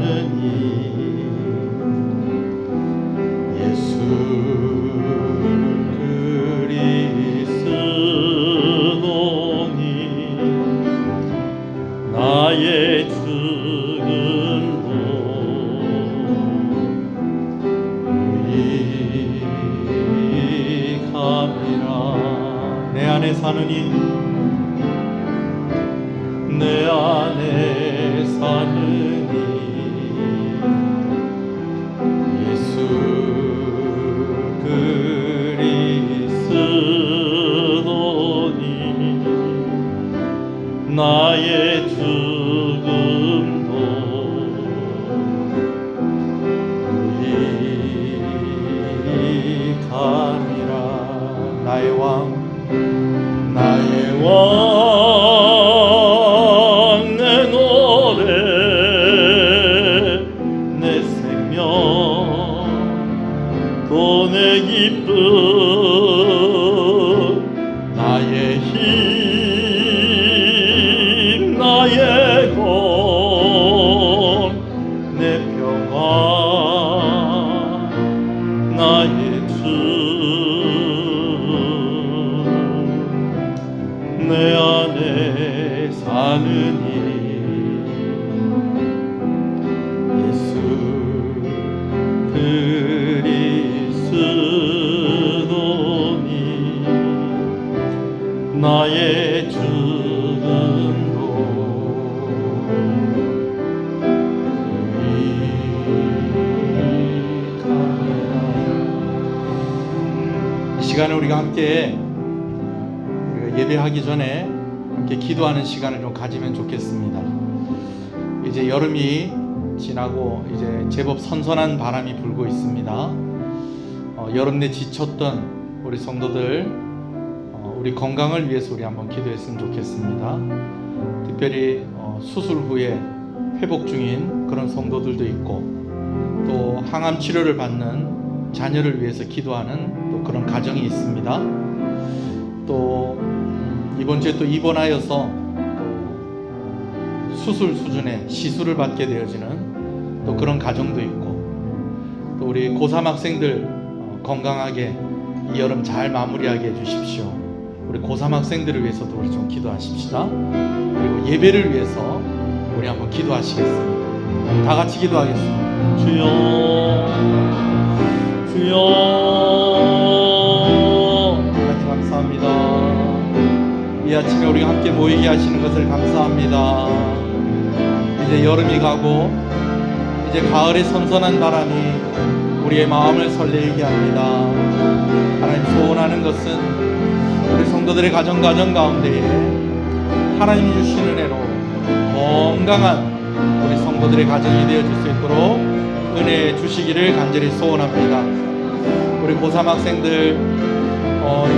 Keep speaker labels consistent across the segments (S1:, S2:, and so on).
S1: 사느니 예수 그리스도니 나의 죽음도 유익함이라. 내 안에 사느니 내 안에 사느니 예수 그리스도니 나의 죽음도 유익함이라. 나의 왕 내 노래 내 생명 또 내 기쁨 나의 힘 나의 건 내 평안 나의 주 내 안에 사느니 예수 그리스도니 나의 죽음도 유익함이라. 이 시간에 우리가 함께 예배하기 전에 함께 기도하는 시간을 좀 가지면 좋겠습니다. 이제 여름이 지나고 이제 제법 선선한 바람이 불고 있습니다. 여름 내 지쳤던 우리 성도들 우리 건강을 위해서 우리 한번 기도했으면 좋겠습니다. 특별히 수술 후에 회복 중인 그런 성도들도 있고 또 항암 치료를 받는 자녀를 위해서 기도하는 또 그런 가정이 있습니다. 또 이번 주에 또 입원하여서 수술 수준의 시술을 받게 되어지는 또 그런 가정도 있고 또 우리 고3 학생들 건강하게 이 여름 잘 마무리하게 해주십시오. 우리 고3 학생들을 위해서도 우리 좀 기도하십시다. 그리고 예배를 위해서 우리 한번 기도하시겠습니다. 다 같이 기도하겠습니다. 주여 주여 하나님 감사합니다. 이 아침에 우리가 함께 모이게 하시는 것을 감사합니다. 이제 여름이 가고 이제 가을의 선선한 바람이 우리의 마음을 설레게 합니다. 하나님 소원하는 것은 우리 성도들의 가정 가운데에 하나님이 주시는 은혜로 건강한 우리 성도들의 가정이 되어질 수 있도록 은혜 주시기를 간절히 소원합니다. 우리 고3 학생들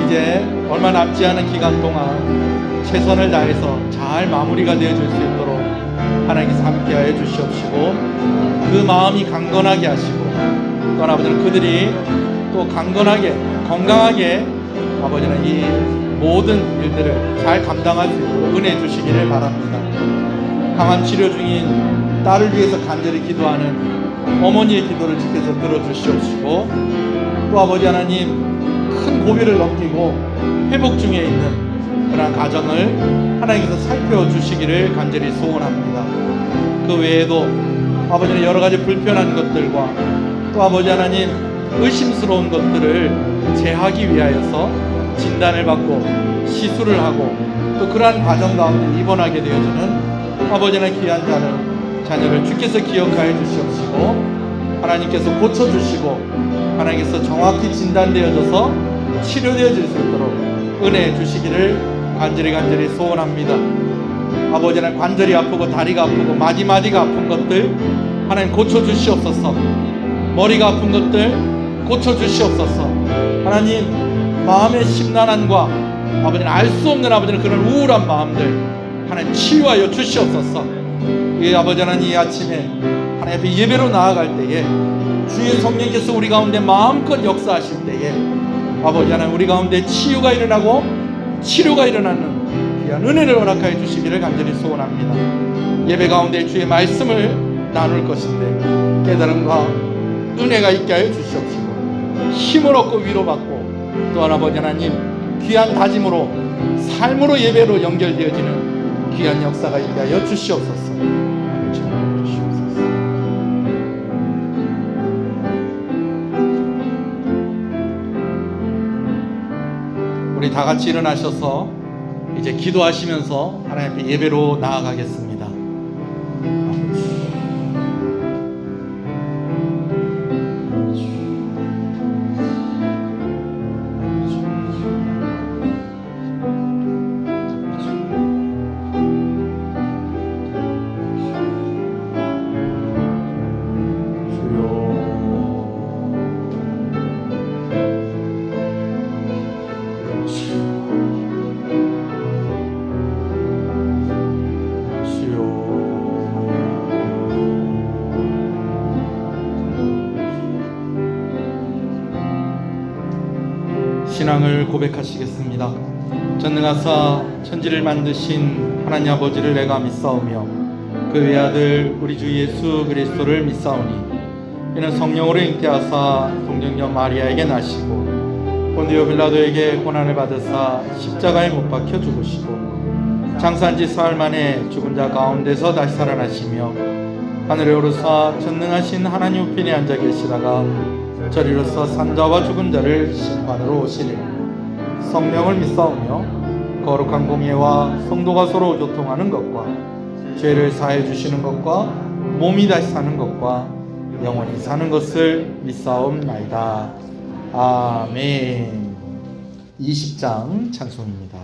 S1: 이제 얼마 남지 않은 기간 동안 최선을 다해서 잘 마무리가 되어질 수 있도록 하나님께서 함께하여 주시옵시고 그 마음이 강건하게 하시고 또 아버지는 그들이 또 강건하게 건강하게 아버지는 이 모든 일들을 잘 감당할 수 있도록 은혜 주시기를 바랍니다. 항암 치료 중인 딸을 위해서 간절히 기도하는 어머니의 기도를 주께서 들어주시옵시고 또 아버지 하나님 큰 고비를 넘기고 회복 중에 있는 그런 가정을 하나님께서 살펴주시기를 간절히 소원합니다. 그 외에도 아버지는 여러 가지 불편한 것들과 또 아버지 하나님 의심스러운 것들을 제하기 위하여서 진단을 받고 시술을 하고 또 그러한 과정 가운데 입원하게 되어지는 아버지 하나님 귀한 자녀를 주께서 기억하여 주시옵시고 하나님께서 고쳐주시고 하나님께서 정확히 진단되어져서 치료되어질 수 있도록 은혜 주시기를 간절히 소원합니다. 아버지 하나님 관절이 아프고 다리가 아프고 마디마디가 아픈 것들 하나님 고쳐주시옵소서. 머리가 아픈 것들 고쳐주시옵소서. 하나님 마음의 심란함과 아버지는 알 수 없는 아버지는 그런 우울한 마음들 하나님 치유하여 주시옵소서. 이 아버지 하나님 이 아침에 하나님 앞에 예배로 나아갈 때에 주의 성령께서 우리 가운데 마음껏 역사하실 때에 아버지 하나님 우리 가운데 치유가 일어나고 치료가 일어나는 귀한 은혜를 허락하여 주시기를 간절히 소원합니다. 예배 가운데 주의 말씀을 나눌 것인데 깨달음과 은혜가 있게 하여 주시옵시고 힘을 얻고 위로받고 또한 아버지 하나님 귀한 다짐으로 삶으로 예배로 연결되어지는 귀한 역사가 있게 하여 주시옵소서. 우리 다 같이 일어나셔서 이제 기도하시면서 하나님 앞에 예배로 나아가겠습니다. 신앙을 고백하시겠습니다. 전능하사 천지를 만드신 하나님 아버지를 내가 믿사오며 그 외아들 우리 주 예수 그리스도를 믿사오니 이는 성령으로 잉태하사 동정녀 마리아에게 나시고 본디오 빌라도에게 고난을 받으사 십자가에 못 박혀 죽으시고 장사한 지 사흘 만에 죽은 자 가운데서 다시 살아나시며 하늘에 오르사 전능하신 하나님 우편에 앉아 계시다가 저리로서 산자와 죽은 자를 심판으로 오시리라. 성령을 믿사오며 거룩한 공예와 성도가 서로 교통하는 것과 죄를 사해 주시는 것과 몸이 다시 사는 것과 영원히 사는 것을 믿사옵나이다. 아멘. 20장 찬송입니다.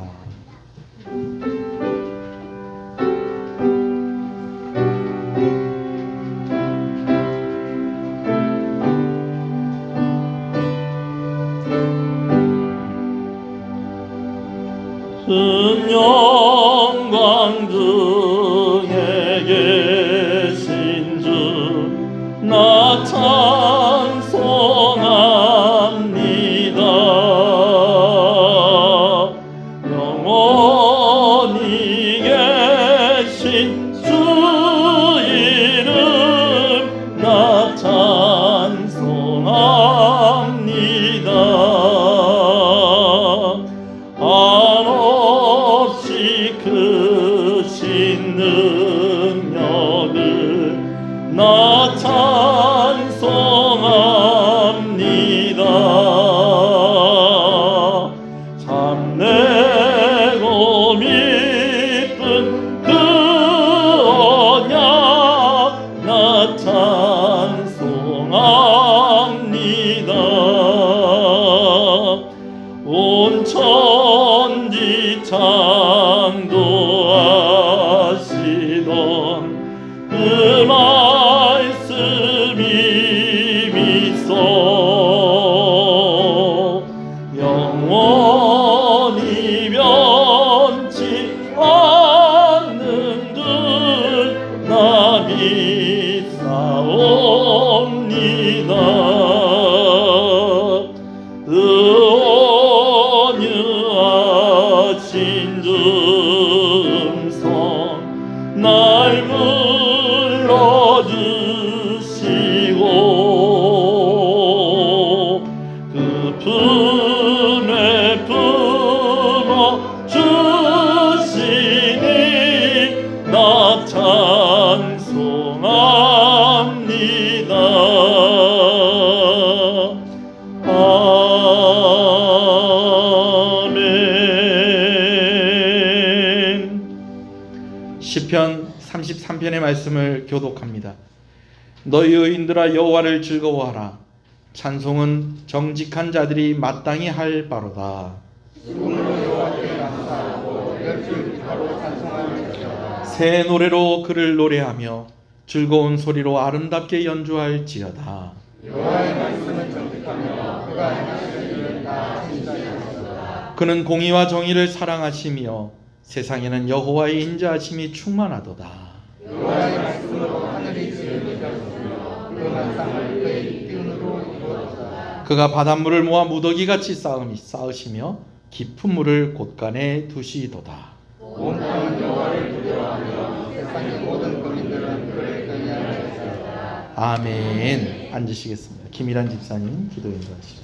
S2: 큰 영광 중에 계신 주 나 찬송합니다. 영원히 계신 주 이름 나 찬송합니다. 한없이 크신 능력을 나 찬송합니다. 참내고 미쁜 그 언약 나 찬송합니다. 온 천지 창조하시던 그 말씀이 미소 영원히 변치 않는 줄 나 믿사옵니다. 의원유하신 주 음성 날 불러주시고 그 품에 품어주시니 나 찬송합니다. 아멘.
S1: 시편 33편의 말씀을 교독합니다. 너희 의인들아 여호와를 즐거워하라. 찬송은 정직한 자들이 마땅히 할 바로다. 새 노래로 그를 노래하며 즐거운 소리로 아름답게 연주할지어다.
S3: 여호와의 말씀은 정직하며 그가 행하시는 일은 다 진실하시도다.
S1: 그는 공의와 정의를 사랑하시며 세상에는 여호와의 인자하심이 충만하도다.
S3: 여호와의 말씀으로 하늘이 지음을 하셨으며 그 만상을 그의 띠으로 이루었다.
S1: 그가 바닷물을 모아 무더기같이 쌓으시며 깊은 물을 곳간에 두시도다.
S3: 온 땅은 여호와를 두려워하며 세상의 모든 거민들은 그를 경외하리라.
S1: 아멘. 앉으시겠습니다. 김일환 집사님 기도 인도하시죠.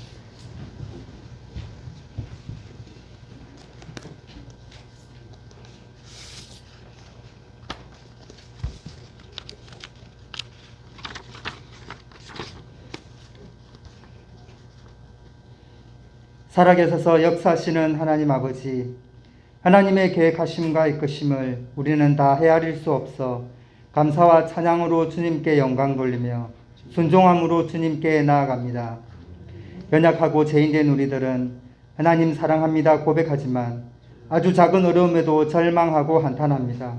S3: 살아계셔서 역사하시는 하나님 아버지, 하나님의 계획하심과 이끄심을 우리는 다 헤아릴 수 없어 감사와 찬양으로 주님께 영광 돌리며 순종함으로 주님께 나아갑니다. 연약하고 죄인된 우리들은 하나님 사랑합니다 고백하지만 아주 작은 어려움에도 절망하고 한탄합니다.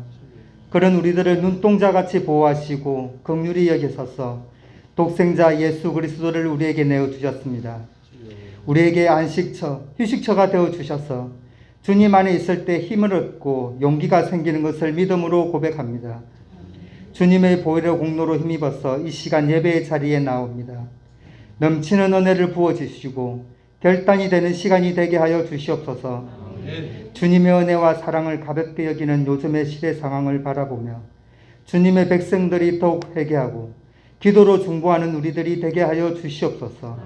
S3: 그런 우리들을 눈동자같이 보호하시고 긍휼히 여기셔서 독생자 예수 그리스도를 우리에게 내어주셨습니다. 우리에게 안식처, 휴식처가 되어주셔서 주님 안에 있을 때 힘을 얻고 용기가 생기는 것을 믿음으로 고백합니다. 주님의 보혈의 공로로 힘입어서 이 시간 예배의 자리에 나옵니다. 넘치는 은혜를 부어주시고 결단이 되는 시간이 되게 하여 주시옵소서. 주님의 은혜와 사랑을 가볍게 여기는 요즘의 시대 상황을 바라보며 주님의 백성들이 더욱 회개하고 기도로 중보하는 우리들이 되게 하여 주시옵소서.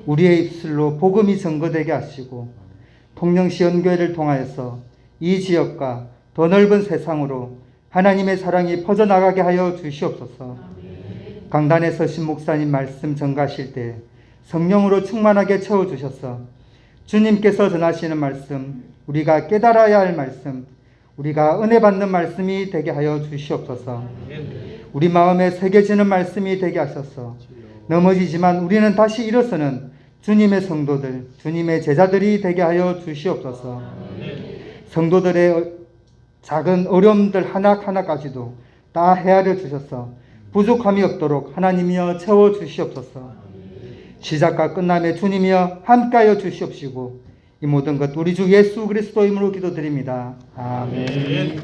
S3: 우리의 입술로 복음이 증거되게 하시고 통영시 연교회를 통하여서 이 지역과 더 넓은 세상으로 하나님의 사랑이 퍼져나가게 하여 주시옵소서. 강단에서 신목사님 말씀 전가하실 때 성령으로 충만하게 채워주셔서 주님께서 전하시는 말씀, 우리가 깨달아야 할 말씀, 우리가 은혜 받는 말씀이 되게 하여 주시옵소서. 우리 마음에 새겨지는 말씀이 되게 하셔서 넘어지지만 우리는 다시 일어서는 주님의 성도들, 주님의 제자들이 되게 하여 주시옵소서. 성도들의 작은 어려움들 하나하나까지도 다 헤아려 주셔서 부족함이 없도록 하나님이여 채워 주시옵소서. 시작과 끝남에 주님이여 함께하여 주시옵시고 이 모든 것 우리 주 예수 그리스도 이름으로 기도드립니다. 아멘.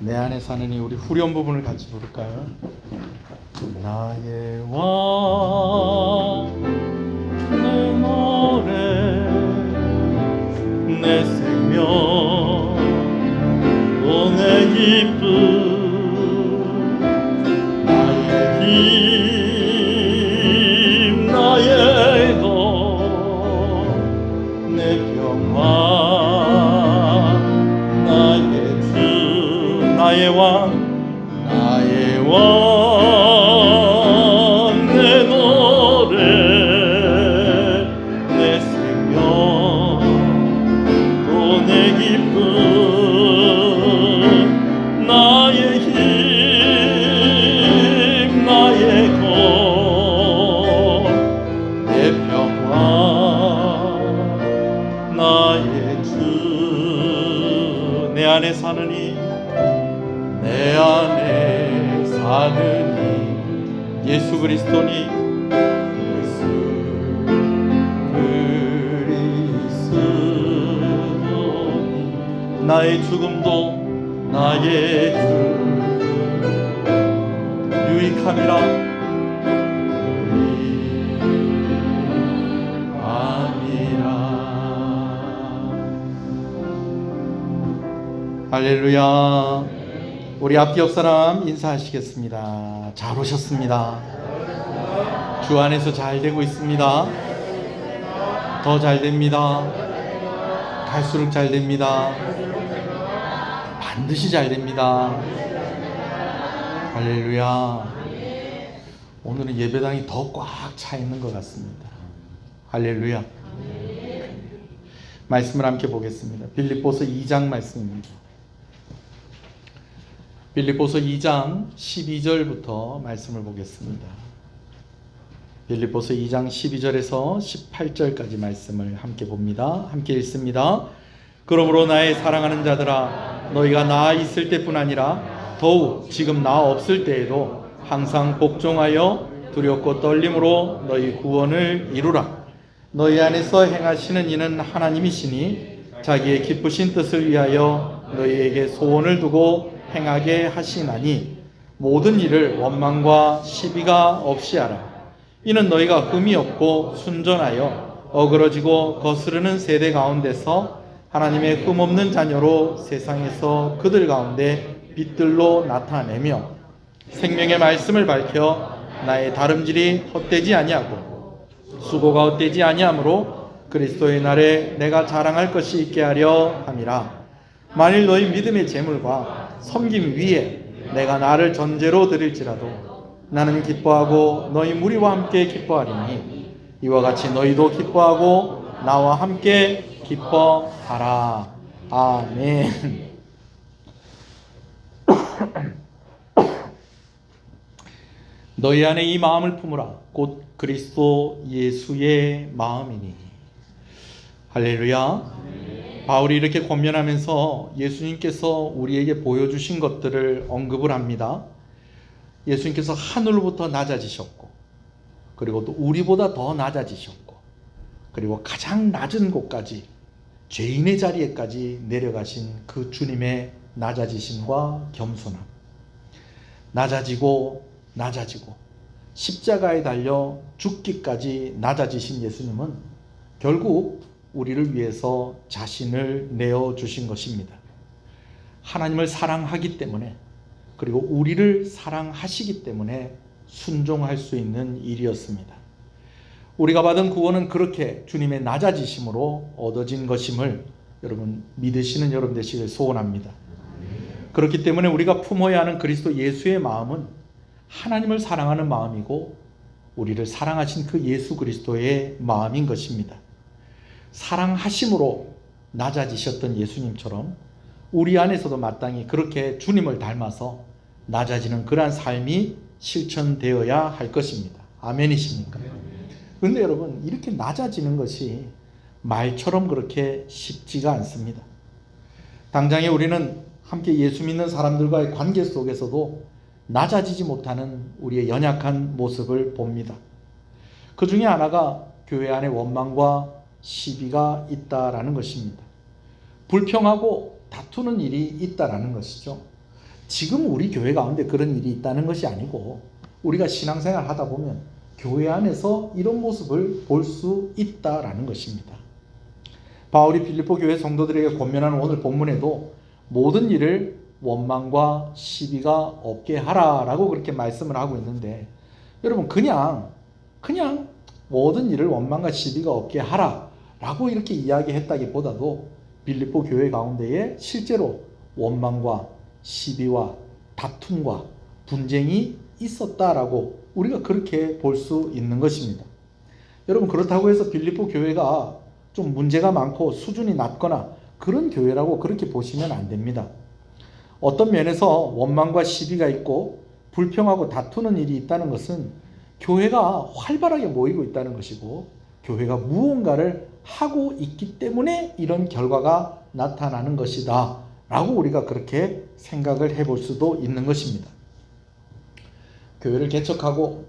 S1: 내 안에 사는 이 우리 후렴 부분을 같이 부를까요? 나의 왕, 내 노래, 내 생명, 또 내 기쁨, 나의 힘, 나의 것, 내 평화, 나의 주, 나의 왕, 나의 왕, 내 노래, 내 생명, 또 내 기쁨, 나의 힘, 나의 것, 내 평화, 나의 주. 내 안에 사느니, 내 안에 사느니, 예수 그리스도니, 예수 그리스도니, 나의 죽음도 나의 주 유익함이라. 할렐루야. 우리 앞 옆 사람 인사하시겠습니다. 잘 오셨습니다. 주 안에서 잘 되고 있습니다. 더 잘 됩니다. 갈수록 잘 됩니다. 반드시 잘 됩니다. 할렐루야. 오늘은 예배당이 더 꽉 차 있는 것 같습니다. 할렐루야. 말씀을 함께 보겠습니다. 빌립보서 2장 말씀입니다. 빌립보서 2장 12절부터 말씀을 보겠습니다. 빌립보서 2장 12절에서 18절까지 말씀을 함께 봅니다. 함께 읽습니다. 그러므로 나의 사랑하는 자들아, 너희가 나 있을 때뿐 아니라 더욱 지금 나 없을 때에도 항상 복종하여 두렵고 떨림으로 너희 구원을 이루라. 너희 안에서 행하시는 이는 하나님이시니 자기의 기쁘신 뜻을 위하여 너희에게 소원을 두고 행하게 하시나니 모든 일을 원망과 시비가 없이 하라. 이는 너희가 흠이 없고 순전하여 어그러지고 거스르는 세대 가운데서 하나님의 흠없는 자녀로 세상에서 그들 가운데 빛들로 나타내며 생명의 말씀을 밝혀 나의 다름질이 헛되지 아니하고 수고가 헛되지 아니하므로 그리스도의 날에 내가 자랑할 것이 있게 하려 함이라. 만일 너희 믿음의 재물과 섬김 위에 내가 나를 전제로 드릴지라도 나는 기뻐하고 너희 무리와 함께 기뻐하리니 이와 같이 너희도 기뻐하고 나와 함께 기뻐하라. 아멘. 너희 안에 이 마음을 품으라. 곧 그리스도 예수의 마음이니. 할렐루야. 바울이 이렇게 권면하면서 예수님께서 우리에게 보여주신 것들을 언급을 합니다. 예수님께서 하늘로부터 낮아지셨고, 그리고 또 우리보다 더 낮아지셨고, 그리고 가장 낮은 곳까지 죄인의 자리에까지 내려가신 그 주님의 낮아지심과 겸손함, 낮아지고 십자가에 달려 죽기까지 낮아지신 예수님은 결국 우리를 위해서 자신을 내어주신 것입니다. 하나님을 사랑하기 때문에, 그리고 우리를 사랑하시기 때문에 순종할 수 있는 일이었습니다. 우리가 받은 구원은 그렇게 주님의 낮아지심으로 얻어진 것임을 여러분 믿으시는 여러분 되시길 소원합니다. 그렇기 때문에 우리가 품어야 하는 그리스도 예수의 마음은 하나님을 사랑하는 마음이고 우리를 사랑하신 그 예수 그리스도의 마음인 것입니다. 사랑하심으로 낮아지셨던 예수님처럼 우리 안에서도 마땅히 그렇게 주님을 닮아서 낮아지는 그러한 삶이 실천되어야 할 것입니다. 아멘이십니까? 그런데 여러분, 이렇게 낮아지는 것이 말처럼 그렇게 쉽지가 않습니다. 당장에 우리는 함께 예수 믿는 사람들과의 관계 속에서도 낮아지지 못하는 우리의 연약한 모습을 봅니다. 그 중에 하나가 교회 안에 원망과 시비가 있다라는 것입니다. 불평하고 다투는 일이 있다라는 것이죠. 지금 우리 교회 가운데 그런 일이 있다는 것이 아니고 우리가 신앙생활 하다 보면 교회 안에서 이런 모습을 볼 수 있다라는 것입니다. 바울이 빌립보 교회 성도들에게 권면하는 오늘 본문에도 모든 일을 원망과 시비가 없게 하라라고 그렇게 말씀을 하고 있는데, 여러분 그냥 모든 일을 원망과 시비가 없게 하라라고 이렇게 이야기했다기보다도 빌립보 교회 가운데에 실제로 원망과 시비와 다툼과 분쟁이 있었다라고 우리가 그렇게 볼 수 있는 것입니다. 여러분 그렇다고 해서 빌립보 교회가 좀 문제가 많고 수준이 낮거나 그런 교회라고 그렇게 보시면 안 됩니다. 어떤 면에서 원망과 시비가 있고 불평하고 다투는 일이 있다는 것은 교회가 활발하게 모이고 있다는 것이고 교회가 무언가를 하고 있기 때문에 이런 결과가 나타나는 것이다 라고 우리가 그렇게 생각을 해볼 수도 있는 것입니다. 교회를 개척하고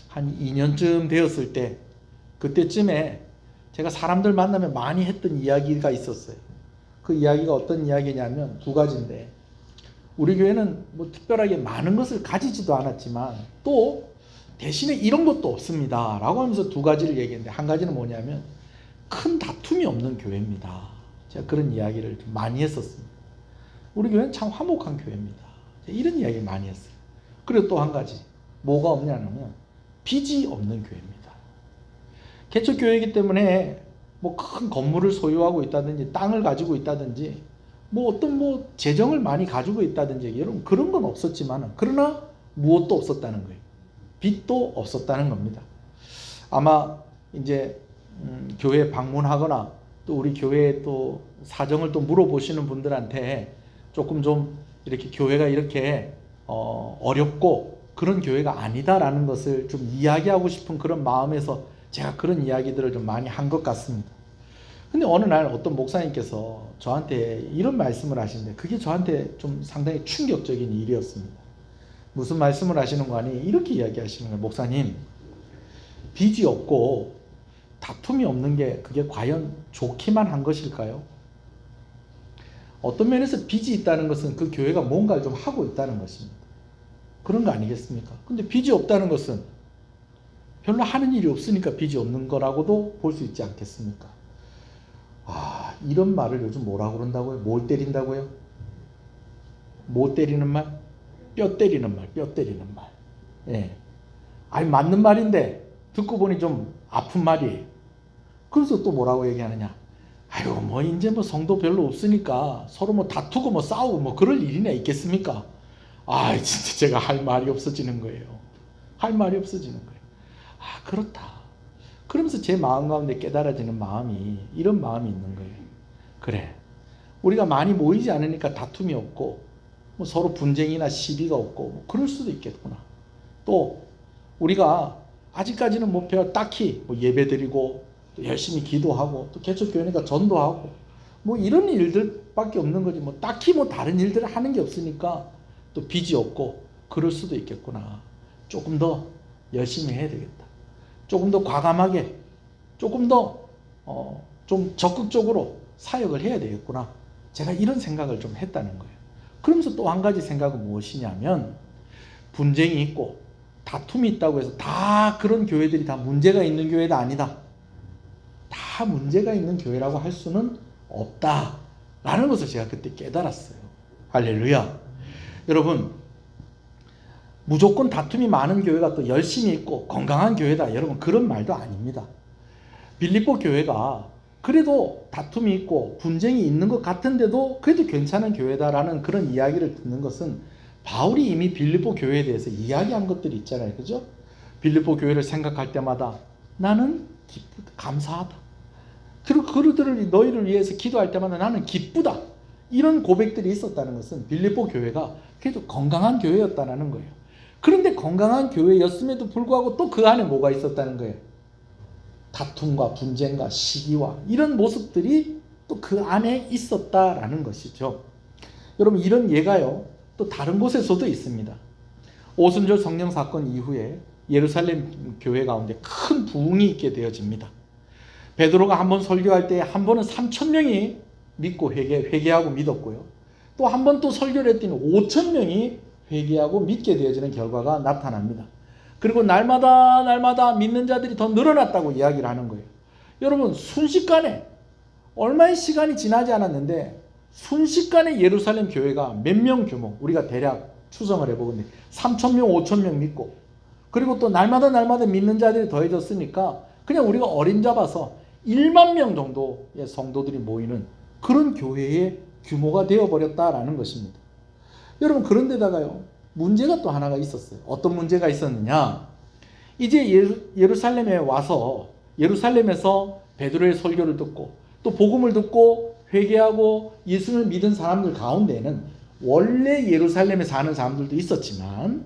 S1: 한 2년쯤 되었을 때, 그때쯤에 제가 사람들 만나면 많이 했던 이야기가 있었어요. 그 이야기가 어떤 이야기냐면 두 가지인데, 우리 교회는 뭐 특별하게 많은 것을 가지지도 않았지만 또 대신에 이런 것도 없습니다 라고 하면서 두 가지를 얘기했는데, 한 가지는 뭐냐면 큰 다툼이 없는 교회입니다. 제가 그런 이야기를 좀 많이 했었습니다. 우리 교회는 참 화목한 교회입니다. 이런 이야기 많이 했어요. 그리고 또 한 가지, 뭐가 없냐면 빚이 없는 교회입니다. 개척교회이기 때문에 뭐 큰 건물을 소유하고 있다든지 땅을 가지고 있다든지 뭐 어떤 뭐 재정을 많이 가지고 있다든지 여러분 그런 건 없었지만, 그러나 무엇도 없었다는 거예요. 빚도 없었다는 겁니다. 아마 이제 교회 방문하거나 또 우리 교회에 또 사정을 또 물어보시는 분들한테 조금 좀 이렇게 교회가 이렇게 어렵고 그런 교회가 아니다라는 것을 좀 이야기하고 싶은 그런 마음에서 제가 그런 이야기들을 좀 많이 한 것 같습니다. 근데 어느 날 어떤 목사님께서 저한테 이런 말씀을 하시는데, 그게 저한테 좀 상당히 충격적인 일이었습니다. 무슨 말씀을 하시는 거 아니? 이렇게 이야기하시는 거예요. 목사님, 빚이 없고 다툼이 없는 게 그게 과연 좋기만 한 것일까요? 어떤 면에서 빚이 있다는 것은 그 교회가 뭔가를 좀 하고 있다는 것입니다. 그런 거 아니겠습니까? 근데 빚이 없다는 것은 별로 하는 일이 없으니까 빚이 없는 거라고도 볼 수 있지 않겠습니까? 이런 말을 요즘 뭐라고 그런다고요? 뭘 때린다고요? 뭐 때리는 말? 뼈 때리는 말, 뼈 때리는 말. 예. 아니, 맞는 말인데, 듣고 보니 좀 아픈 말이에요. 그래서 또 뭐라고 얘기하느냐? 아유, 뭐, 이제 뭐 성도 별로 없으니까 서로 뭐 다투고 뭐 싸우고 뭐 그럴 일이나 있겠습니까? 진짜 제가 할 말이 없어지는 거예요. 할 말이 없어지는 거예요. 그렇다. 그러면서 제 마음 가운데 깨달아지는 마음이, 이런 마음이 있는 거예요. 그래, 우리가 많이 모이지 않으니까 다툼이 없고 뭐 서로 분쟁이나 시비가 없고 뭐 그럴 수도 있겠구나. 또 우리가 아직까지는 뭐 딱히 뭐 예배드리고 또 열심히 기도하고 또 개척교회니까 전도하고 뭐 이런 일들밖에 없는 거지, 뭐 딱히 뭐 다른 일들을 하는 게 없으니까 또 빚이 없고 그럴 수도 있겠구나. 조금 더 열심히 해야 되겠다. 조금 더 과감하게, 조금 더 좀 적극적으로 사역을 해야 되겠구나. 제가 이런 생각을 좀 했다는 거예요. 그러면서 또 한 가지 생각은 무엇이냐면, 분쟁이 있고 다툼이 있다고 해서 다 그런 교회들이 다 문제가 있는 교회가 아니다. 다 문제가 있는 교회라고 할 수는 없다라는 것을 제가 그때 깨달았어요. 할렐루야. 여러분, 무조건 다툼이 많은 교회가 또 열심히 있고 건강한 교회다, 여러분 그런 말도 아닙니다. 빌립보 교회가 그래도 다툼이 있고 분쟁이 있는 것 같은데도 그래도 괜찮은 교회다라는 그런 이야기를 듣는 것은, 바울이 이미 빌립보 교회에 대해서 이야기한 것들이 있잖아요. 그죠? 빌립보 교회를 생각할 때마다 나는 기쁘다, 감사하다. 그리고 그들을 너희를 위해서 기도할 때마다 나는 기쁘다. 이런 고백들이 있었다는 것은 빌립보 교회가 그래도 건강한 교회였다는 거예요. 그런데 건강한 교회였음에도 불구하고 또 그 안에 뭐가 있었다는 거예요? 다툼과 분쟁과 시기와 이런 모습들이 또 그 안에 있었다라는 것이죠. 여러분, 이런 예가요 또 다른 곳에서도 있습니다. 오순절 성령 사건 이후에 예루살렘 교회 가운데 큰 부흥이 있게 되어집니다. 베드로가 한 번 설교할 때 한 번은 3,000명이 믿고 회개하고 믿었고요. 또 한 번 또 설교를 했더니 5천 명이 회개하고 믿게 되어지는 결과가 나타납니다. 그리고 날마다 믿는 자들이 더 늘어났다고 이야기를 하는 거예요. 여러분, 순식간에 얼마의 시간이 지나지 않았는데 순식간에 예루살렘 교회가 몇 명 규모, 우리가 대략 추정을 해보건데 3천 명, 5천 명 믿고, 그리고 또 날마다 믿는 자들이 더해졌으니까 그냥 우리가 어림잡아서 1만 명 정도의 성도들이 모이는 그런 교회의 규모가 되어버렸다라는 것입니다. 여러분, 그런데다가요, 문제가 또 하나가 있었어요. 어떤 문제가 있었느냐? 이제 예루살렘에 와서 예루살렘에서 베드로의 설교를 듣고 또 복음을 듣고 회개하고 예수를 믿은 사람들 가운데에는 원래 예루살렘에 사는 사람들도 있었지만,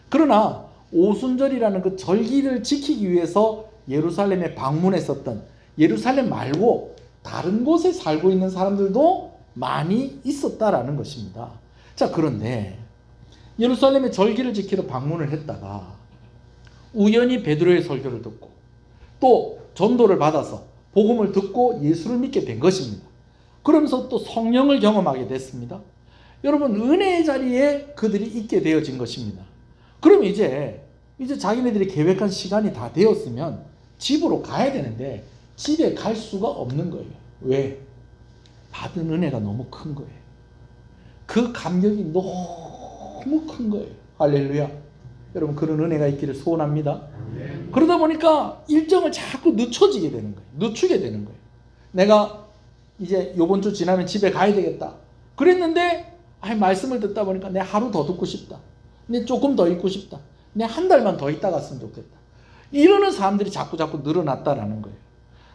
S1: 그러나 오순절이라는 그 절기를 지키기 위해서 예루살렘에 방문했었던, 예루살렘 말고 다른 곳에 살고 있는 사람들도 많이 있었다라는 것입니다. 자, 그런데 예루살렘에 절기를 지키러 방문을 했다가 우연히 베드로의 설교를 듣고 또 전도를 받아서 복음을 듣고 예수를 믿게 된 것입니다. 그러면서 또 성령을 경험하게 됐습니다. 여러분, 은혜의 자리에 그들이 있게 되어진 것입니다. 그럼 이제 자기네들이 계획한 시간이 다 되었으면 집으로 가야 되는데 집에 갈 수가 없는 거예요. 왜? 받은 은혜가 너무 큰 거예요. 그 감격이 너무 큰 거예요. 할렐루야. 여러분, 그런 은혜가 있기를 소원합니다. 그러다 보니까 일정을 자꾸 늦춰지게 되는 거예요. 늦추게 되는 거예요. 내가 이제 요번 주 지나면 집에 가야 되겠다 그랬는데, 말씀을 듣다 보니까 내 하루 더 듣고 싶다, 내 조금 더 있고 싶다, 내 한 달만 더 있다 갔으면 좋겠다, 이러는 사람들이 자꾸 늘어났다라는 거예요.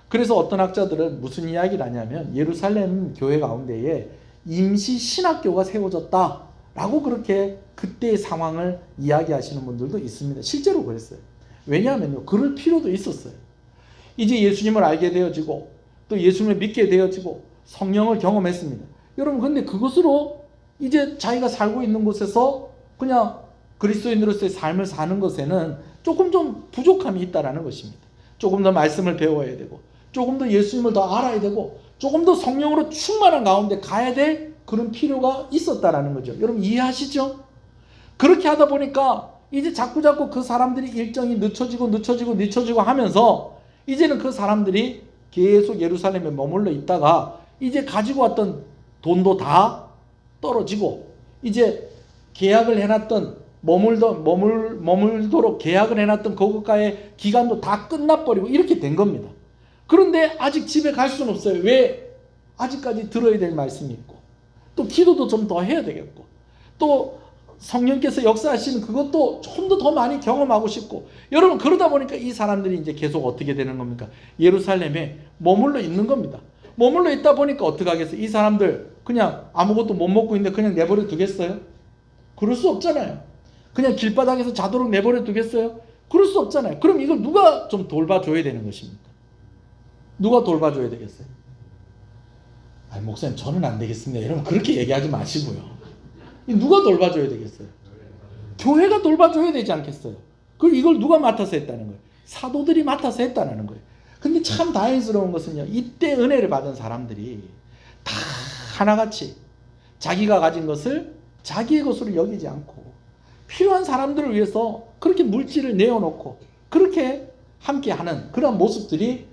S1: 그래서 어떤 학자들은 무슨 이야기를 하냐면 예루살렘 교회 가운데에 임시 신학교가 세워졌다라고 그렇게 그때의 상황을 이야기하시는 분들도 있습니다. 실제로 그랬어요. 왜냐하면요, 그럴 필요도 있었어요. 이제 예수님을 알게 되어지고 또 예수님을 믿게 되어지고 성령을 경험했습니다. 여러분, 근데 그것으로 이제 자기가 살고 있는 곳에서 그냥 그리스도인으로서의 삶을 사는 것에는 조금 좀 부족함이 있다라는 것입니다. 조금 더 말씀을 배워야 되고, 조금 더 예수님을 더 알아야 되고, 조금 더 성령으로 충만한 가운데 가야 될 그런 필요가 있었다라는 거죠. 여러분, 이해하시죠? 그렇게 하다 보니까 이제 자꾸 그 사람들이 일정이 늦춰지고 하면서 이제는 그 사람들이 계속 예루살렘에 머물러 있다가 이제 가지고 왔던 돈도 다 떨어지고, 이제 계약을 해놨던 머물도록 계약을 해놨던 그것과의 기간도 다 끝나버리고 이렇게 된 겁니다. 그런데 아직 집에 갈 수는 없어요. 왜? 아직까지 들어야 될 말씀이 있고, 또 기도도 좀 더 해야 되겠고, 또 성령께서 역사하시는 그것도 좀 더 많이 경험하고 싶고. 여러분, 그러다 보니까 이 사람들이 이제 계속 어떻게 되는 겁니까? 예루살렘에 머물러 있는 겁니다. 머물러 있다 보니까 어떻게 하겠어요? 이 사람들 그냥 아무것도 못 먹고 있는데 그냥 내버려 두겠어요? 그럴 수 없잖아요. 그냥 길바닥에서 자도록 내버려 두겠어요? 그럴 수 없잖아요. 그럼 이걸 누가 좀 돌봐줘야 되는 것입니까? 누가 돌봐줘야 되겠어요? 목사님, 저는 안 되겠습니다. 여러분, 그렇게 얘기하지 마시고요. 누가 돌봐줘야 되겠어요? 교회가 돌봐줘야 되지 않겠어요? 그럼 이걸 누가 맡아서 했다는 거예요? 사도들이 맡아서 했다는 거예요. 근데 참 다행스러운 것은요, 이때 은혜를 받은 사람들이 다 하나같이 자기가 가진 것을 자기의 것으로 여기지 않고 필요한 사람들을 위해서 그렇게 물질을 내어놓고 그렇게 함께하는 그런 모습들이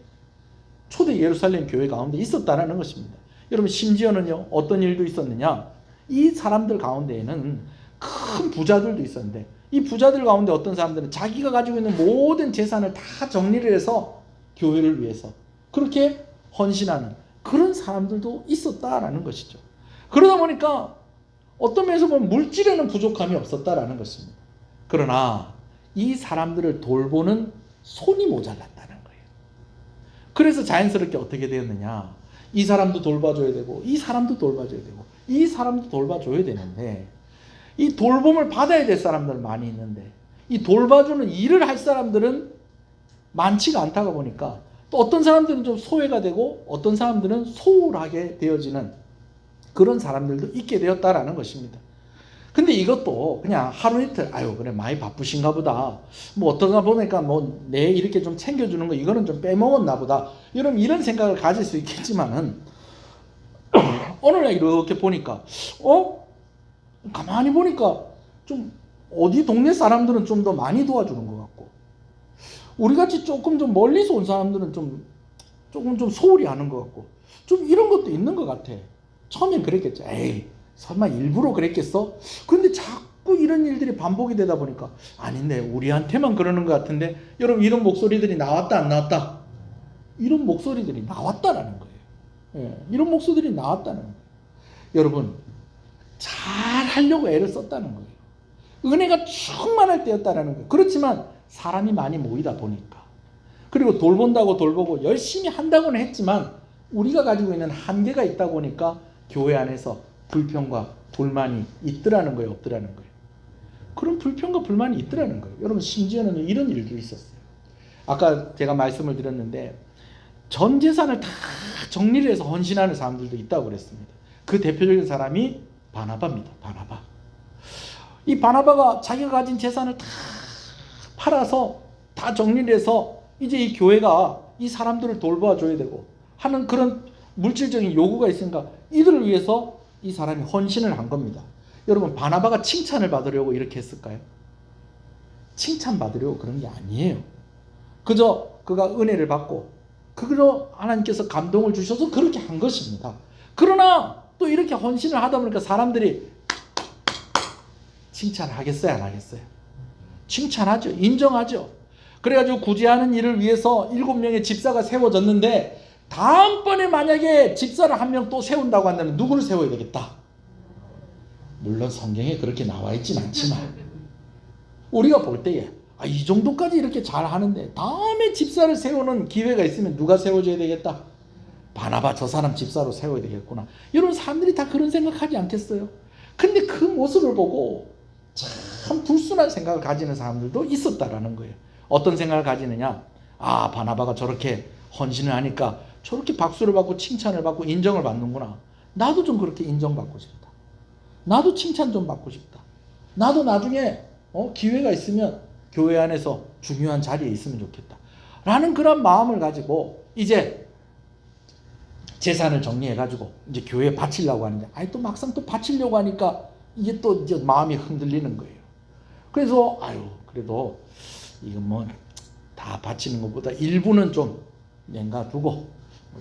S1: 초대 예루살렘 교회 가운데 있었다는 것입니다. 여러분, 심지어는요, 어떤 일도 있었느냐? 이 사람들 가운데에는 큰 부자들도 있었는데, 이 부자들 가운데 어떤 사람들은 자기가 가지고 있는 모든 재산을 다 정리를 해서 교회를 위해서 그렇게 헌신하는 그런 사람들도 있었다라는 것이죠. 그러다 보니까 어떤 면에서 보면 물질에는 부족함이 없었다라는 것입니다. 그러나 이 사람들을 돌보는 손이 모자랐다는 거예요. 그래서 자연스럽게 어떻게 되었느냐? 이 사람도 돌봐줘야 되고, 이 사람도 돌봐줘야 되고, 이 사람도 돌봐줘야 되는데, 이 돌봄을 받아야 될 사람들은 많이 있는데 이 돌봐주는 일을 할 사람들은 많지가 않다가 보니까 또 어떤 사람들은 좀 소외가 되고 어떤 사람들은 소홀하게 되어지는 그런 사람들도 있게 되었다라는 것입니다. 근데 이것도 그냥 하루 이틀, 그래 많이 바쁘신가 보다, 뭐 어떤가 보니까 뭐 내 이렇게 좀 챙겨주는 거 이거는 좀 빼먹었나 보다, 이런 생각을 가질 수 있겠지만은 오늘날 이렇게 보니까 가만히 보니까 좀 어디 동네 사람들은 좀 더 많이 도와주는 것 같고, 우리같이 조금 좀 멀리서 온 사람들은 조금 좀 소홀히 하는 것 같고, 좀 이런 것도 있는 것 같아. 처음엔 그랬겠죠. 에이, 설마 일부러 그랬겠어? 근데 자꾸 이런 일들이 반복이 되다 보니까 아닌데, 우리한테만 그러는 것 같은데. 여러분, 이런 목소리들이 나왔다 안 나왔다? 이런 목소리들이 나왔다라는 거예요. 예, 이런 목소리들이 나왔다는 거예요. 여러분, 잘 하려고 애를 썼다는 거예요. 은혜가 충만할 때였다라는 거예요. 그렇지만 사람이 많이 모이다 보니까, 그리고 돌본다고 돌보고 열심히 한다고는 했지만 우리가 가지고 있는 한계가 있다 보니까 교회 안에서 불평과 불만이 있더라는 거예요, 없더라는 거예요? 그런 불평과 불만이 있더라는 거예요. 여러분, 심지어는 이런 일도 있었어요. 아까 제가 말씀을 드렸는데 전 재산을 다 정리를 해서 헌신하는 사람들도 있다고 그랬습니다. 그 대표적인 사람이 바나바입니다. 바나바. 이 바나바가 자기가 가진 재산을 다 팔아서 다 정리를 해서 이제 이 교회가 이 사람들을 돌봐줘야 되고 하는 그런 물질적인 요구가 있으니까 이들을 위해서 이 사람이 헌신을 한 겁니다. 여러분, 바나바가 칭찬을 받으려고 이렇게 했을까요? 칭찬받으려고 그런 게 아니에요. 그저 그가 은혜를 받고 그걸로 하나님께서 감동을 주셔서 그렇게 한 것입니다. 그러나 또 이렇게 헌신을 하다 보니까 사람들이 칭찬하겠어요, 안 하겠어요? 칭찬하죠. 인정하죠. 그래가지고 구제하는 일을 위해서 7명의 집사가 세워졌는데, 다음번에 만약에 집사를 한 명 또 세운다고 한다면 누구를 세워야 되겠다? 물론 성경에 그렇게 나와 있진 않지만 우리가 볼 때에 이 정도까지 이렇게 잘 하는데 다음에 집사를 세우는 기회가 있으면 누가 세워줘야 되겠다? 바나바, 저 사람 집사로 세워야 되겠구나. 이런 사람들이 다 그런 생각하지 않겠어요? 근데 그 모습을 보고 참 불순한 생각을 가지는 사람들도 있었다라는 거예요. 어떤 생각을 가지느냐? 바나바가 저렇게 헌신을 하니까 저렇게 박수를 받고 칭찬을 받고 인정을 받는구나. 나도 좀 그렇게 인정받고 싶다. 나도 칭찬 좀 받고 싶다. 나도 나중에 기회가 있으면 교회 안에서 중요한 자리에 있으면 좋겠다. 라는 그런 마음을 가지고 이제 재산을 정리해가지고 이제 교회에 바치려고 하는데, 또 막상 또 바치려고 하니까 이게 또 이제 마음이 흔들리는 거예요. 그래서 그래도 이거 뭐 다 바치는 것보다 일부는 좀 냉가 두고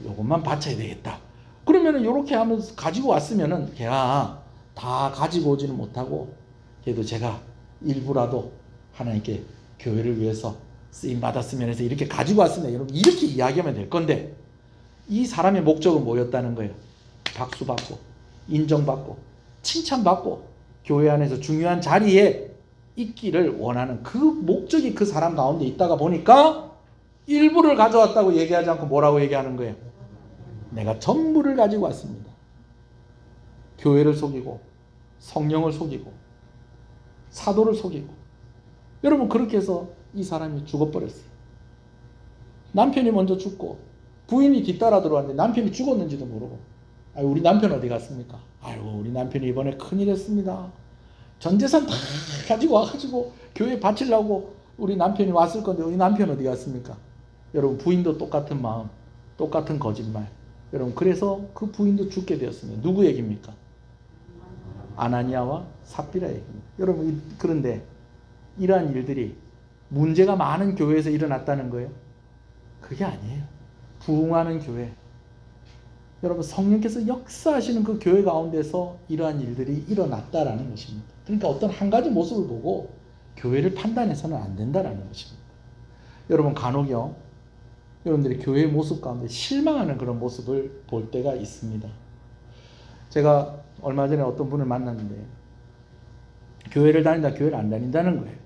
S1: 요것만 바쳐야 되겠다. 그러면은 요렇게 하면서 가지고 왔으면은 걔가 다 가지고 오지는 못하고 그래도 제가 일부라도 하나님께 교회를 위해서 쓰임 받았으면 해서 이렇게 가지고 왔습니다. 여러분, 이렇게 이야기하면 될 건데, 이 사람의 목적은 뭐였다는 거예요? 박수받고 인정받고 칭찬받고 교회 안에서 중요한 자리에 있기를 원하는 그 목적이 그 사람 가운데 있다가 보니까 일부를 가져왔다고 얘기하지 않고 뭐라고 얘기하는 거예요? 내가 전부를 가지고 왔습니다. 교회를 속이고 성령을 속이고 사도를 속이고. 여러분, 그렇게 해서 이 사람이 죽어버렸어요. 남편이 먼저 죽고 부인이 뒤따라 들어왔는데 남편이 죽었는지도 모르고, 우리 남편 어디 갔습니까? 우리 남편이 이번에 큰일 했습니다. 전 재산 다 가지고 와가지고 교회에 바치려고 우리 남편이 왔을 건데 우리 남편 어디 갔습니까? 여러분, 부인도 똑같은 마음, 똑같은 거짓말. 여러분, 그래서 그 부인도 죽게 되었습니다. 누구 얘기입니까? 아나니아와 삽비라 얘기입니다. 여러분, 그런데 이러한 일들이 문제가 많은 교회에서 일어났다는 거예요? 그게 아니에요. 부흥하는 교회, 여러분, 성령께서 역사하시는 그 교회 가운데서 이러한 일들이 일어났다라는 것입니다. 그러니까 어떤 한 가지 모습을 보고 교회를 판단해서는 안 된다라는 것입니다. 여러분, 간혹요, 여러분들이 교회의 모습 가운데 실망하는 그런 모습을 볼 때가 있습니다. 제가 얼마 전에 어떤 분을 만났는데 교회를 다닌다, 교회를 안 다닌다는 거예요.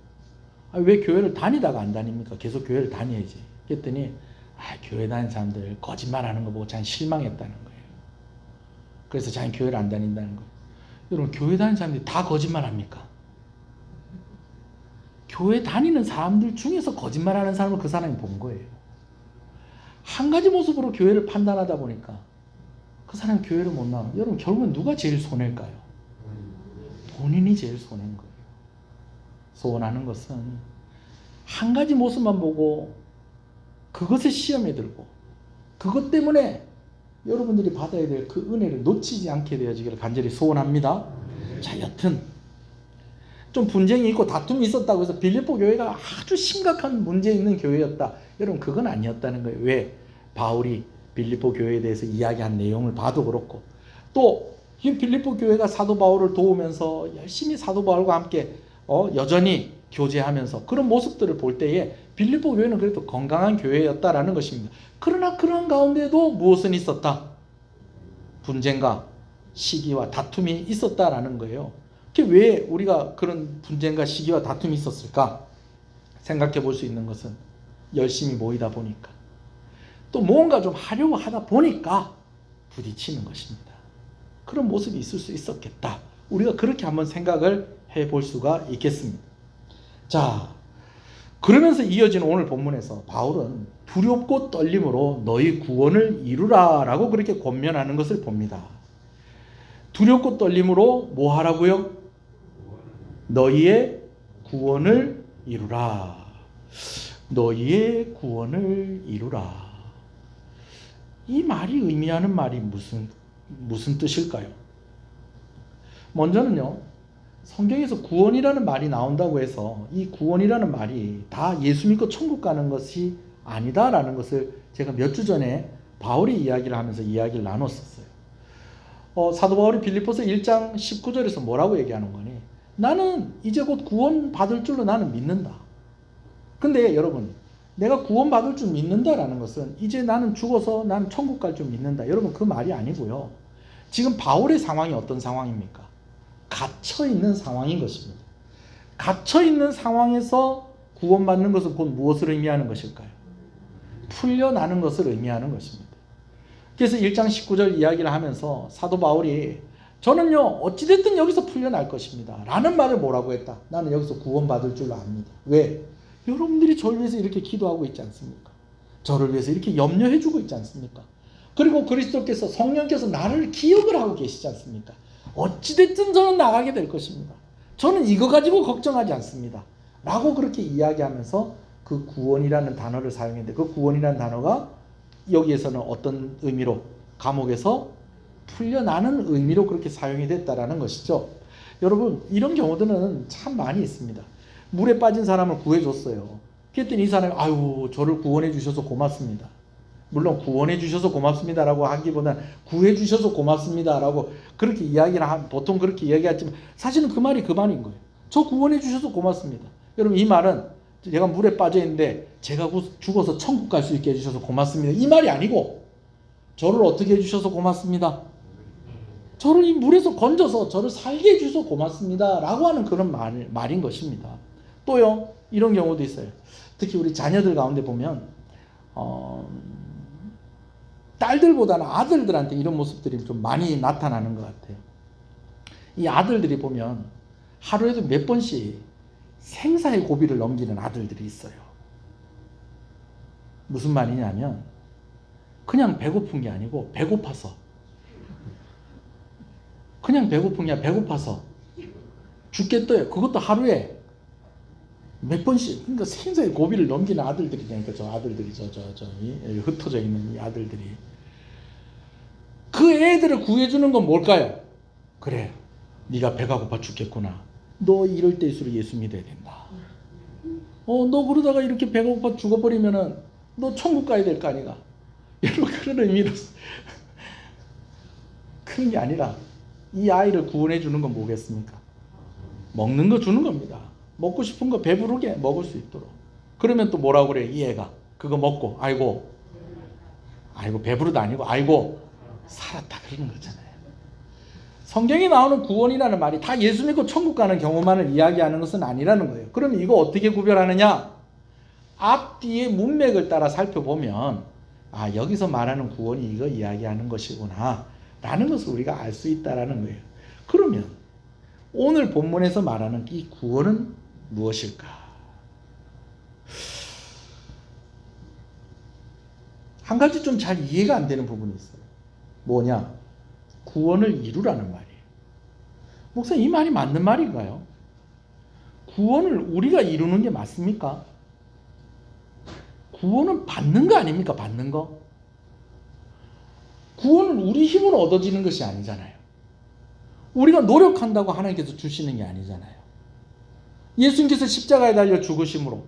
S1: 왜 교회를 다니다가 안 다닙니까? 계속 교회를 다녀야지. 그랬더니 교회 다니는 사람들 거짓말하는 거 보고 자기 실망했다는 거예요. 그래서 자기 교회를 안 다닌다는 거예요. 여러분, 교회 다니는 사람들이 다 거짓말합니까? 교회 다니는 사람들 중에서 거짓말하는 사람을 그 사람이 본 거예요. 한 가지 모습으로 교회를 판단하다 보니까 그 사람이 교회를 못 나와요. 여러분, 결국은 누가 제일 손해일까요? 본인이 제일 손해인 거예요. 소원하는 것은 한 가지 모습만 보고 그것에 시험에 들고 그것 때문에 여러분들이 받아야 될 그 은혜를 놓치지 않게 되어지기를 간절히 소원합니다. 자, 여튼 좀 분쟁이 있고 다툼이 있었다고 해서 빌립보 교회가 아주 심각한 문제 있는 교회였다. 여러분 그건 아니었다는 거예요. 왜? 바울이 빌립보 교회에 대해서 이야기한 내용을 봐도 그렇고 또 이 빌립보 교회가 사도 바울을 도우면서 열심히 사도 바울과 함께 여전히 교제하면서 그런 모습들을 볼 때에 빌립보 교회는 그래도 건강한 교회였다라는 것입니다. 그러나 그런 가운데도 무엇은 있었다? 분쟁과 시기와 다툼이 있었다라는 거예요. 그게 왜 우리가 그런 분쟁과 시기와 다툼이 있었을까? 생각해 볼 수 있는 것은 열심히 모이다 보니까 또 뭔가 좀 하려고 하다 보니까 부딪히는 것입니다. 그런 모습이 있을 수 있었겠다. 우리가 그렇게 한번 생각을 해볼 수가 있겠습니다. 자, 그러면서 이어지는 오늘 본문에서 바울은 두렵고 떨림으로 너희 구원을 이루라 라고 그렇게 권면하는 것을 봅니다. 두렵고 떨림으로 뭐 하라고요? 너희의 구원을 이루라. 너희의 구원을 이루라. 이 말이 의미하는 말이 무슨 뜻일까요? 먼저는요, 성경에서 구원이라는 말이 나온다고 해서 이 구원이라는 말이 다 예수 믿고 천국 가는 것이 아니다라는 것을 제가 몇 주 전에 바울이 이야기를 하면서 이야기를 나눴었어요. 사도 바울이 빌립보서 1장 19절에서 뭐라고 얘기하는 거니? 나는 이제 곧 구원 받을 줄로 나는 믿는다. 근데 여러분, 내가 구원 받을 줄 믿는다라는 것은 이제 나는 죽어서 나는 천국 갈 줄 믿는다. 여러분 그 말이 아니고요. 지금 바울의 상황이 어떤 상황입니까? 갇혀 있는 상황인 것입니다. 갇혀 있는 상황에서 구원받는 것은 곧 무엇을 의미하는 것일까요? 풀려나는 것을 의미하는 것입니다. 그래서 1장 19절 이야기를 하면서 사도 바울이 저는요 어찌됐든 여기서 풀려날 것입니다 라는 말을 뭐라고 했다? 나는 여기서 구원받을 줄로 압니다. 왜? 여러분들이 저를 위해서 이렇게 기도하고 있지 않습니까? 저를 위해서 이렇게 염려해주고 있지 않습니까? 그리고 그리스도께서 성령께서 나를 기억을 하고 계시지 않습니까? 어찌됐든 저는 나가게 될 것입니다. 저는 이거 가지고 걱정하지 않습니다 라고 그렇게 이야기하면서 그 구원이라는 단어를 사용했는데 그 구원이라는 단어가 여기에서는 어떤 의미로 감옥에서 풀려나는 의미로 그렇게 사용이 됐다라는 것이죠. 여러분 이런 경우들은 참 많이 있습니다. 물에 빠진 사람을 구해줬어요. 그랬더니 이 사람이 아유 저를 구원해 주셔서 고맙습니다. 물론 구원해 주셔서 고맙습니다라고 하기보다는 구해 주셔서 고맙습니다라고 그렇게 이야기를 보통 그렇게 이야기하지만 사실은 그 말이 그 말인 거예요. 저 구원해 주셔서 고맙습니다. 여러분 이 말은 제가 물에 빠져 있는데 제가 죽어서 천국 갈 수 있게 해주셔서 고맙습니다 이 말이 아니고 저를 어떻게 해주셔서 고맙습니다. 저를 이 물에서 건져서 저를 살게 해주셔서 고맙습니다 라고 하는 그런 말인 것입니다. 또요 이런 경우도 있어요. 특히 우리 자녀들 가운데 보면 딸들보다는 아들들한테 이런 모습들이 좀 많이 나타나는 것 같아요. 이 아들들이 보면 하루에도 몇 번씩 생사의 고비를 넘기는 아들들이 있어요. 무슨 말이냐면 그냥 배고픈 게 아니고 배고파서 그냥 배고픈 게 아니라 배고파서 죽겠어요. 그것도 하루에 몇 번씩 그러니까 생사의 고비를 넘기는 아들들이니까 저 아들들이 흩어져 있는 이 아들들이 그 애들을 구해주는 건 뭘까요? 그래 네가 배가 고파 죽겠구나. 너 이럴 때일수록 예수 믿어야 된다. 너 그러다가 이렇게 배가 고파 죽어버리면은 너 천국 가야 될 거 아니가. 여러분 그런 의미로 그런 게 아니라 이 아이를 구원해 주는 건 뭐겠습니까? 먹는 거 주는 겁니다. 먹고 싶은 거 배부르게 먹을 수 있도록. 그러면 또 뭐라고 그래 이 애가 그거 먹고 아이고 배부르다 아니고 아이고 살았다 그러는 거잖아요. 성경에 나오는 구원이라는 말이 다 예수 믿고 천국 가는 경우만을 이야기하는 것은 아니라는 거예요. 그럼 이거 어떻게 구별하느냐? 앞뒤의 문맥을 따라 살펴보면 아 여기서 말하는 구원이 이거 이야기하는 것이구나 라는 것을 우리가 알 수 있다라는 거예요. 그러면 오늘 본문에서 말하는 이 구원은 무엇일까? 한 가지 좀 잘 이해가 안 되는 부분이 있어요. 뭐냐? 구원을 이루라는 말이에요. 목사님 이 말이 맞는 말인가요? 구원을 우리가 이루는 게 맞습니까? 구원은 받는 거 아닙니까? 받는 거. 구원은 우리 힘으로 얻어지는 것이 아니잖아요. 우리가 노력한다고 하나님께서 주시는 게 아니잖아요. 예수님께서 십자가에 달려 죽으심으로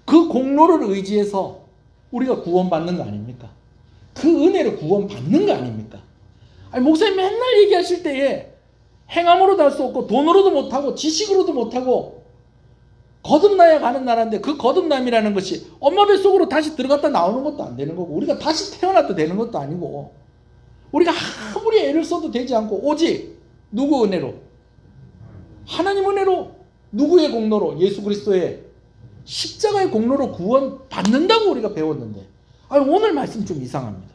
S1: 그 공로를 의지해서 우리가 구원받는 거 아닙니까? 그 은혜로 구원받는 거 아닙니까? 아니, 목사님 맨날 얘기하실 때에 행함으로도 할 수 없고 돈으로도 못하고 지식으로도 못하고 거듭나야 가는 나라인데 그 거듭남이라는 것이 엄마 뱃속으로 다시 들어갔다 나오는 것도 안 되는 거고 우리가 다시 태어나도 되는 것도 아니고 우리가 아무리 애를 써도 되지 않고 오직 누구 은혜로? 하나님 은혜로 누구의 공로로? 예수 그리스도의 십자가의 공로로 구원 받는다고 우리가 배웠는데 아니, 오늘 말씀 좀 이상합니다.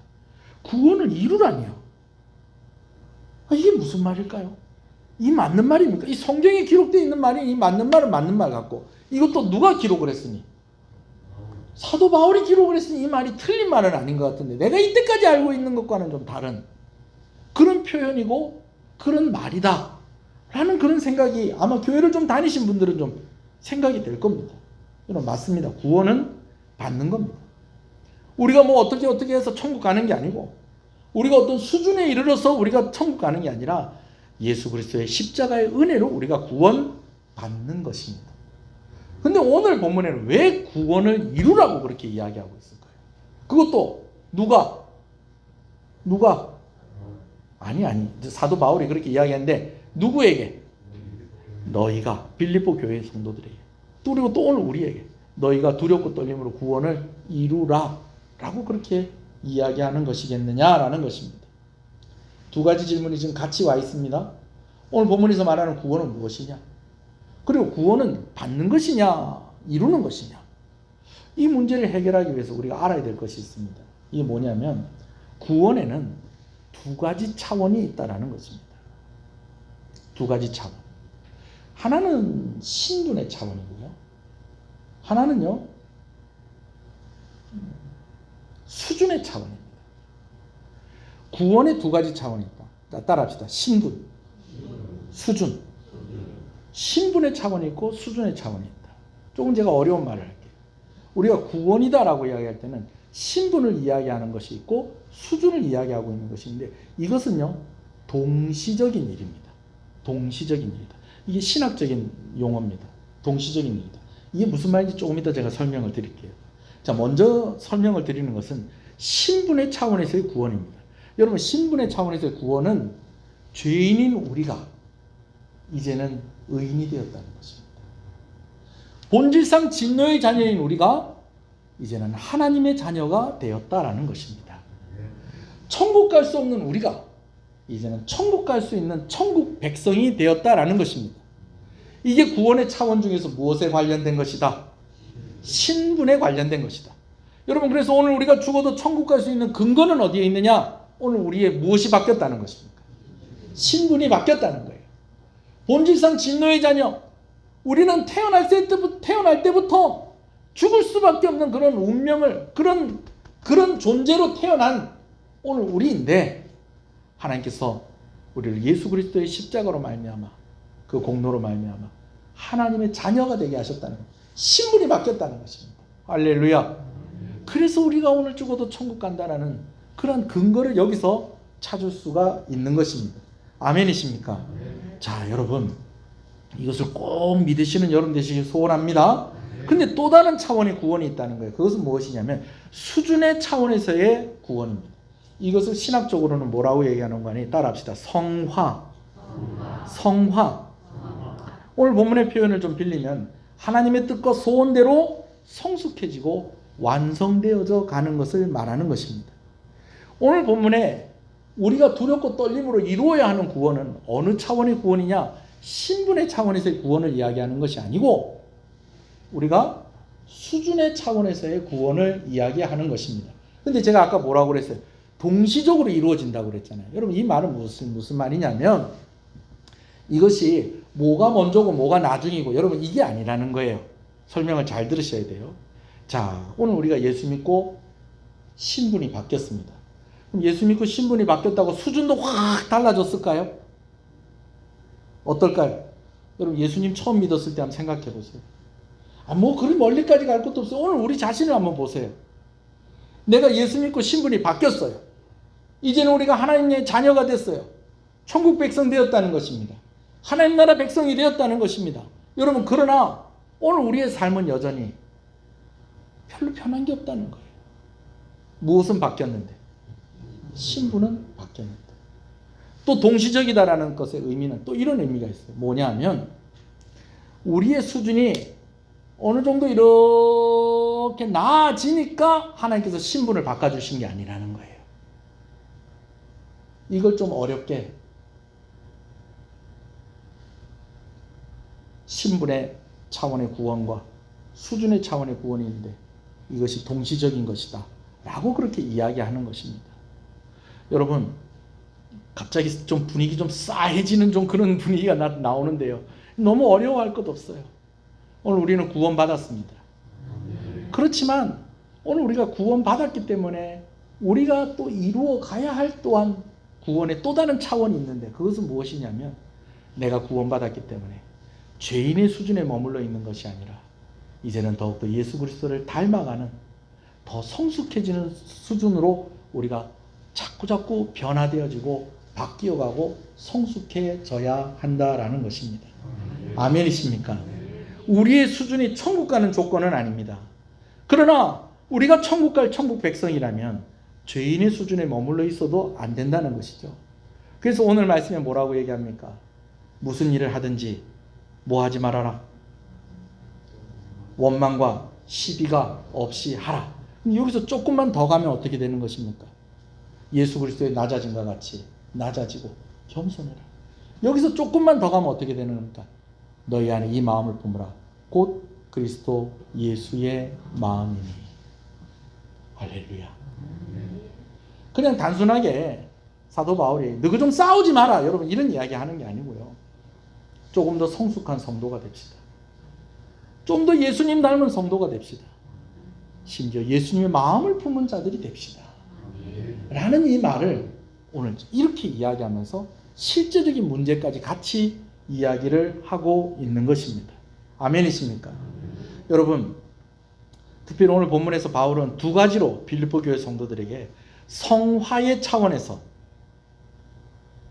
S1: 구원을 이루라니요. 이게 무슨 말일까요? 이 맞는 말입니까? 이 성경에 기록되어 있는 말이 이 맞는 말은 맞는 말 같고 이것도 누가 기록을 했으니? 사도 바울이 기록을 했으니 이 말이 틀린 말은 아닌 것 같은데 내가 이때까지 알고 있는 것과는 좀 다른 그런 표현이고 그런 말이다 라는 그런 생각이 아마 교회를 좀 다니신 분들은 좀 생각이 될 겁니다. 여러분 맞습니다. 구원은 받는 겁니다. 우리가 뭐 어떻게 해서 천국 가는 게 아니고 우리가 어떤 수준에 이르러서 우리가 천국 가는 게 아니라 예수 그리스도의 십자가의 은혜로 우리가 구원 받는 것입니다. 근데 오늘 본문에는 왜 구원을 이루라고 그렇게 이야기하고 있을까요? 그것도 누가? 아니 사도 바울이 그렇게 이야기하는데 누구에게? 너희가 빌립보 교회의 성도들에게 그리고 또 오늘 우리에게 너희가 두렵고 떨림으로 구원을 이루라 라고 그렇게 이야기하는 것이겠느냐라는 것입니다. 두 가지 질문이 지금 같이 와 있습니다. 오늘 본문에서 말하는 구원은 무엇이냐? 그리고 구원은 받는 것이냐 이루는 것이냐? 이 문제를 해결하기 위해서 우리가 알아야 될 것이 있습니다. 이게 뭐냐면 구원에는 두 가지 차원이 있다라는 것입니다. 두 가지 차원. 하나는 신분의 차원이고요. 하나는요 수준의 차원입니다. 구원의 두 가지 차원이 있다. 자, 따라합시다. 신분, 수준. 신분의 차원이 있고 수준의 차원이 있다. 조금 제가 어려운 말을 할게요. 우리가 구원이다라고 이야기할 때는 신분을 이야기하는 것이 있고 수준을 이야기하고 있는 것인데 이것은요 동시적인 일입니다. 동시적인 일이다. 이게 신학적인 용어입니다. 동시적인 일이다. 이게 무슨 말인지 조금 이따 제가 설명을 드릴게요. 자, 먼저 설명을 드리는 것은 신분의 차원에서의 구원입니다. 여러분 신분의 차원에서의 구원은 죄인인 우리가 이제는 의인이 되었다는 것입니다. 본질상 진노의 자녀인 우리가 이제는 하나님의 자녀가 되었다라는 것입니다. 천국 갈 수 없는 우리가 이제는 천국 갈 수 있는 천국 백성이 되었다라는 것입니다. 이게 구원의 차원 중에서 무엇에 관련된 것이다? 신분에 관련된 것이다. 여러분 그래서 오늘 우리가 죽어도 천국 갈 수 있는 근거는 어디에 있느냐? 오늘 우리의 무엇이 바뀌었다는 것입니까? 신분이 바뀌었다는 거예요. 본질상 진노의 자녀. 우리는 태어날 때부터 죽을 수밖에 없는 그런 운명을 그런 존재로 태어난 오늘 우리인데 하나님께서 우리를 예수 그리스도의 십자가로 말미암아 그 공로로 말미암아 하나님의 자녀가 되게 하셨다는 거예요. 신분이 바뀌었다는 것입니다. 할렐루야. 그래서 우리가 오늘 죽어도 천국 간다라는 그런 근거를 여기서 찾을 수가 있는 것입니다. 아멘이십니까? 자, 여러분 이것을 꼭 믿으시는 여러분 되시길 소원합니다. 근데 또 다른 차원의 구원이 있다는 거예요. 그것은 무엇이냐면 수준의 차원에서의 구원입니다. 이것을 신학적으로는 뭐라고 얘기하는 거니? 따라합시다. 성화. 오늘 본문의 표현을 좀 빌리면 하나님의 뜻과 소원대로 성숙해지고 완성되어져 가는 것을 말하는 것입니다. 오늘 본문에 우리가 두렵고 떨림으로 이루어야 하는 구원은 어느 차원의 구원이냐? 신분의 차원에서의 구원을 이야기하는 것이 아니고 우리가 수준의 차원에서의 구원을 이야기하는 것입니다. 근데 제가 아까 뭐라고 그랬어요? 동시적으로 이루어진다고 그랬잖아요. 여러분 이 말은 무슨 말이냐면 이것이 뭐가 먼저고 뭐가 나중이고 여러분 이게 아니라는 거예요. 설명을 잘 들으셔야 돼요. 자, 오늘 우리가 예수 믿고 신분이 바뀌었습니다. 그럼 예수 믿고 신분이 바뀌었다고 수준도 확 달라졌을까요? 어떨까요? 여러분 예수님 처음 믿었을 때 한번 생각해 보세요. 뭐 그리 멀리까지 갈 것도 없어요. 오늘 우리 자신을 한번 보세요. 내가 예수 믿고 신분이 바뀌었어요. 이제는 우리가 하나님의 자녀가 됐어요. 천국 백성 되었다는 것입니다. 하나님 나라 백성이 되었다는 것입니다. 여러분, 그러나 오늘 우리의 삶은 여전히 별로 변한 게 없다는 거예요. 무엇은 바뀌었는데? 신분은 바뀌었는데. 또 동시적이다라는 것의 의미는 또 이런 의미가 있어요. 뭐냐 하면 우리의 수준이 어느 정도 이렇게 나아지니까 하나님께서 신분을 바꿔주신 게 아니라는 거예요. 이걸 좀 어렵게 신분의 차원의 구원과 수준의 차원의 구원이 있는데 이것이 동시적인 것이다 라고 그렇게 이야기하는 것입니다. 여러분, 갑자기 좀 분위기 좀 싸해지는 좀 그런 분위기가 나오는데요. 너무 어려워할 것 없어요. 오늘 우리는 구원받았습니다. 그렇지만 오늘 우리가 구원받았기 때문에 우리가 또 이루어 가야 할 또한 구원의 또 다른 차원이 있는데 그것은 무엇이냐면 내가 구원받았기 때문에 죄인의 수준에 머물러 있는 것이 아니라 이제는 더욱더 예수 그리스도를 닮아가는 더 성숙해지는 수준으로 우리가 자꾸자꾸 변화되어지고 바뀌어가고 성숙해져야 한다라는 것입니다. 아멘이십니까? 우리의 수준이 천국 가는 조건은 아닙니다. 그러나 우리가 천국 갈 천국 백성이라면 죄인의 수준에 머물러 있어도 안 된다는 것이죠. 그래서 오늘 말씀에 뭐라고 얘기합니까? 무슨 일을 하든지 뭐 하지 말아라. 원망과 시비가 없이 하라. 여기서 조금만 더 가면 어떻게 되는 것입니까? 예수 그리스도의 낮아짐과 같이 낮아지고 겸손해라. 여기서 조금만 더 가면 어떻게 되는 겁니까? 너희 안에 이 마음을 품으라. 곧 그리스도 예수의 마음이니. 할렐루야. 그냥 단순하게 사도 바울이 너희 좀 싸우지 마라 여러분 이런 이야기 하는 게 아니고요. 조금 더 성숙한 성도가 됩시다. 좀 더 예수님 닮은 성도가 됩시다. 심지어 예수님의 마음을 품은 자들이 됩시다. 라는 이 말을 오늘 이렇게 이야기하면서 실제적인 문제까지 같이 이야기를 하고 있는 것입니다. 아멘이십니까? 여러분, 특별히 오늘 본문에서 바울은 두 가지로 빌립보 교회 성도들에게 성화의 차원에서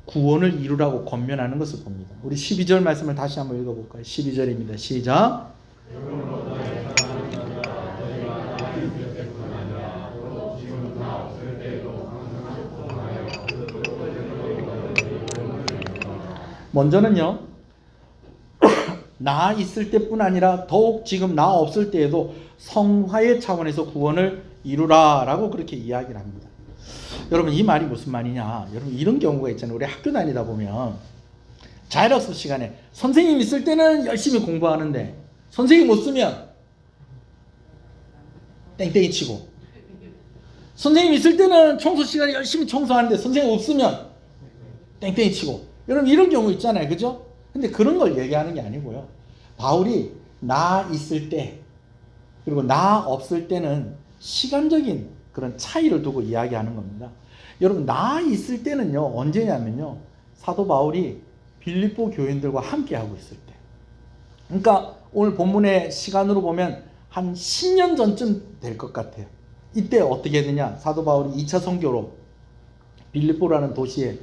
S1: 구원을 이루라고 권면하는 것을 봅니다. 우리 12절 말씀을 다시 한번 읽어볼까요? 12절입니다. 시작. 먼저는요, 나 있을 때뿐 아니라 더욱 지금 나 없을 때에도 성화의 차원에서 구원을 이루라 라고 그렇게 이야기를 합니다. 여러분, 이 말이 무슨 말이냐? 여러분, 이런 경우가 있잖아요. 우리 학교 다니다 보면 자율학습 시간에 선생님 있을 때는 열심히 공부하는데 선생님 없으면 땡땡이 치고, 선생님 있을 때는 청소 시간에 열심히 청소하는데 선생님 없으면 땡땡이 치고, 여러분 이런 경우 있잖아요. 그죠? 근데 그런 걸 얘기하는 게 아니고요. 바울이 나 있을 때 그리고 나 없을 때는 시간적인 그런 차이를 두고 이야기하는 겁니다. 여러분, 나 있을 때는요, 언제냐면요, 사도 바울이 빌립보 교인들과 함께 하고 있을 때. 그러니까 오늘 본문의 시간으로 보면 한 10년 전쯤 될 것 같아요. 이때 어떻게 되냐? 사도 바울이 2차 선교로 빌립보라는 도시에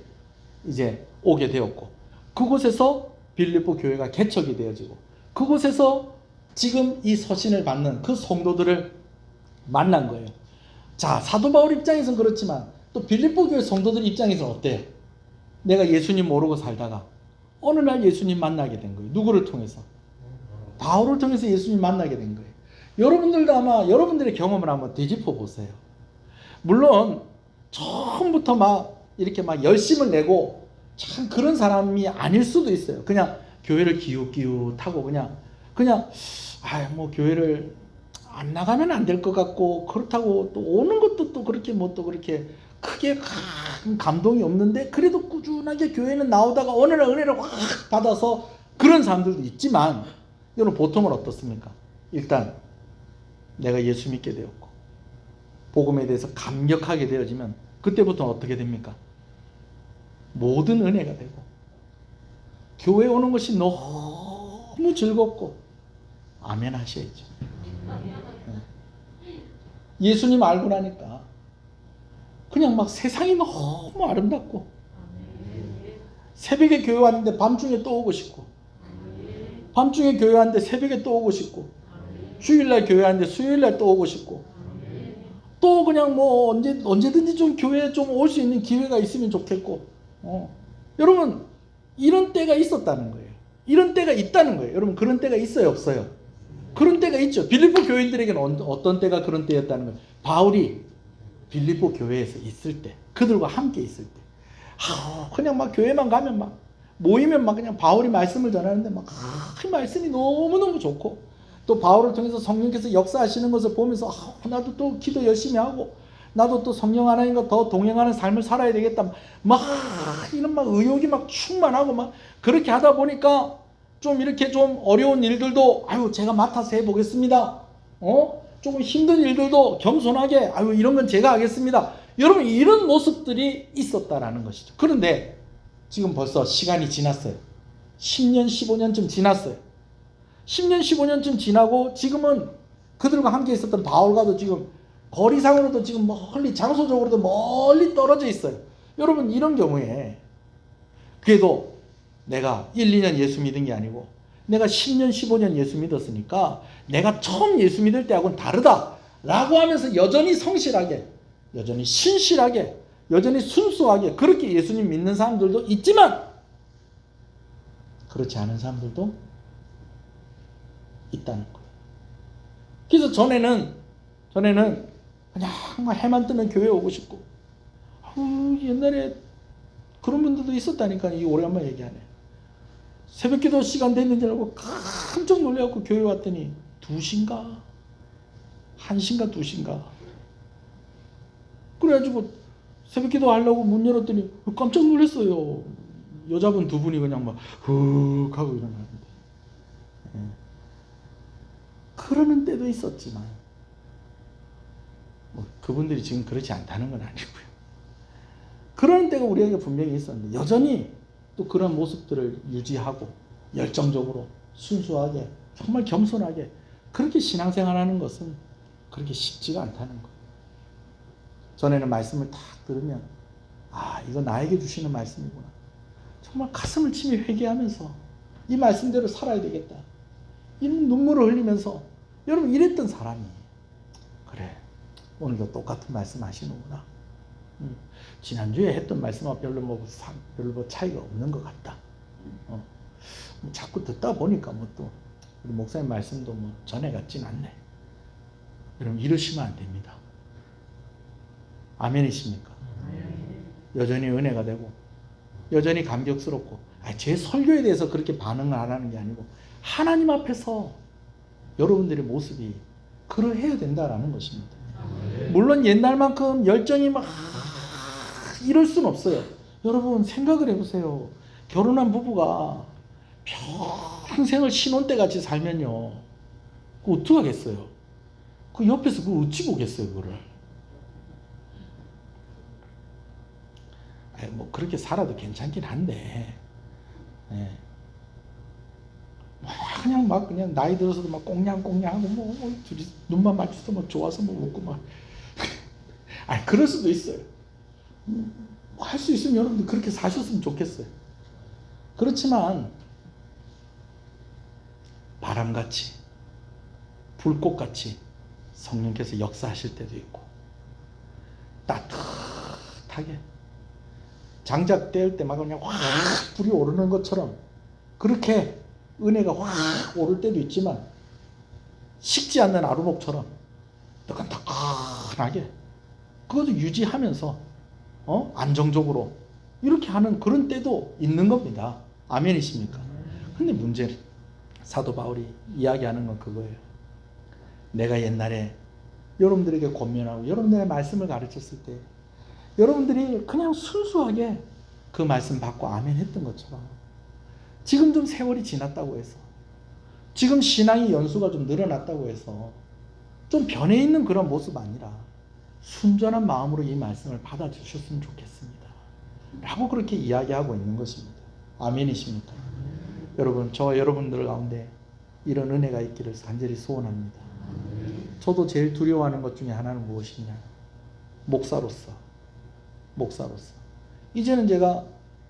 S1: 이제 오게 되었고, 그곳에서 빌립보 교회가 개척이 되어지고, 그곳에서 지금 이 서신을 받는 그 성도들을 만난 거예요. 자, 사도 바울 입장에서는 그렇지만 또 빌립보 교회 성도들 입장에서는 어때요? 내가 예수님 모르고 살다가 어느 날 예수님 만나게 된 거예요. 누구를 통해서? 바울을 통해서 예수님 만나게 된 거예요. 여러분들도 아마 여러분들의 경험을 한번 되짚어 보세요. 물론 처음부터 막 이렇게 막 열심을 내고 참 그런 사람이 아닐 수도 있어요. 그냥 교회를 기웃기웃하고 그냥 뭐 교회를 안 나가면 안 될 것 같고, 그렇다고 또 오는 것도 또 그렇게 뭐 또 그렇게 크게 감동이 없는데 그래도 꾸준하게 교회는 나오다가 어느 날 은혜를 확 받아서 그런 사람들도 있지만, 여러분 보통은 어떻습니까? 일단 내가 예수 믿게 되었고 복음에 대해서 감격하게 되어지면 그때부터 어떻게 됩니까? 모든 은혜가 되고 교회 오는 것이 너무 즐겁고, 아멘 하셔야죠. 예수님 알고 나니까 그냥 막 세상이 너무 아름답고 새벽에 교회 왔는데 밤중에 또 오고 싶고 밤중에 교회 왔는데 새벽에 또 오고 싶고 주일날 교회 왔는데 수요일날 또 오고 싶고 또 그냥 뭐 언제든지 좀 교회에 좀 올 수 있는 기회가 있으면 좋겠고 여러분 이런 때가 있었다는 거예요. 이런 때가 있다는 거예요. 여러분 그런 때가 있어요 없어요? 그런 때가 있죠. 빌립보 교인들에게는 어떤 때가 그런 때였다는 거예요. 바울이 빌립보 교회에서 있을 때 그들과 함께 있을 때 그냥 막 교회만 가면 막 모이면 막 그냥 바울이 말씀을 전하는데 막 그 말씀이 너무너무 좋고 또 바울을 통해서 성령께서 역사하시는 것을 보면서 나도 또 기도 열심히 하고 나도 또 성령 하나님과 더 동행하는 삶을 살아야 되겠다. 막 이런 막 의욕이 막 충만하고 막 그렇게 하다 보니까 좀 이렇게 좀 어려운 일들도 제가 맡아서 해보겠습니다. 조금 힘든 일들도 겸손하게 이런 건 제가 하겠습니다. 여러분 이런 모습들이 있었다라는 것이죠. 그런데 지금 벌써 시간이 지났어요. 10년 15년쯤 지났어요. 10년 15년쯤 지나고 지금은 그들과 함께 있었던 바울과도 지금 거리상으로도 지금 멀리 장소적으로도 멀리 떨어져 있어요. 여러분 이런 경우에 그래도 내가 1, 2년 예수 믿은 게 아니고 내가 10년 15년 예수 믿었으니까 내가 처음 예수 믿을 때하고는 다르다라고 하면서 여전히 성실하게 여전히 신실하게 여전히 순수하게 그렇게 예수님 믿는 사람들도 있지만 그렇지 않은 사람들도 있다는 거예요. 그래서 전에는 그냥 해만 뜨면 교회 오고 싶고 옛날에 그런 분들도 있었다니까. 이 오래간만에 얘기하네. 새벽기도 시간 됐는 줄 알고 깜짝 놀래갖고 교회 왔더니 2시인가 1시인가 2시인가 그래가지고 새벽기도 하려고 문 열었더니 깜짝 놀랐어요. 여자분 2분이 그냥 막 훅 하고 일어나는데 그러는 때도 있었지만 그분들이 지금 그렇지 않다는 건 아니고요. 그러는 때가 우리에게 분명히 있었는데 여전히 또 그런 모습들을 유지하고 열정적으로 순수하게 정말 겸손하게 그렇게 신앙생활하는 것은 그렇게 쉽지가 않다는 거예요. 전에는 말씀을 딱 들으면 이거 나에게 주시는 말씀이구나. 정말 가슴을 치며 회개하면서 이 말씀대로 살아야 되겠다. 이런 눈물을 흘리면서 여러분 이랬던 사람이 그래 오늘도 똑같은 말씀 하시는구나. 지난주에 했던 말씀과 별로 차이가 없는 것 같다. 자꾸 듣다 보니까 또 우리 목사님 말씀도 전에 같진 않네. 여러분 이러시면 안 됩니다. 아멘이십니까? 여전히 은혜가 되고 여전히 감격스럽고 제 설교에 대해서 그렇게 반응을 안 하는 게 아니고 하나님 앞에서 여러분들의 모습이 그러해야 된다라는 것입니다. 물론 옛날만큼 열정이 막 이럴 수는 없어요. 여러분 생각을 해보세요. 결혼한 부부가 평생을 신혼때 같이 살면요 그거 어떡하겠어요? 그 옆에서 그걸 어찌 보겠어요 그거를. 그렇게 살아도 괜찮긴 한데 그냥 나이 들어서도 꽁냥꽁냥하고 둘이 눈만 맞춰도 좋아서 웃고 그럴 수도 있어요. 할 수 있으면 여러분들 그렇게 사셨으면 좋겠어요. 그렇지만 바람같이 불꽃같이 성령께서 역사하실 때도 있고 따뜻하게 장작 떼울 때 막 그냥 확 불이 오르는 것처럼 그렇게 은혜가 확 오를 때도 있지만 식지 않는 아루목처럼 뜨끈뜨끈하게 그것도 유지하면서 안정적으로 이렇게 하는 그런 때도 있는 겁니다. 아멘이십니까? 근데 문제는 사도 바울이 이야기하는 건 그거예요. 내가 옛날에 여러분들에게 권면하고 여러분들의 말씀을 가르쳤을 때 여러분들이 그냥 순수하게 그 말씀 받고 아멘 했던 것처럼 지금 좀 세월이 지났다고 해서 지금 신앙의 연수가 좀 늘어났다고 해서 좀 변해 있는 그런 모습 아니라 순전한 마음으로 이 말씀을 받아주셨으면 좋겠습니다 라고 그렇게 이야기하고 있는 것입니다. 아멘이십니까? 여러분 저와 여러분들 가운데 이런 은혜가 있기를 간절히 소원합니다. 저도 제일 두려워하는 것 중에 하나는 무엇이냐 목사로서 목사로서. 이제는 제가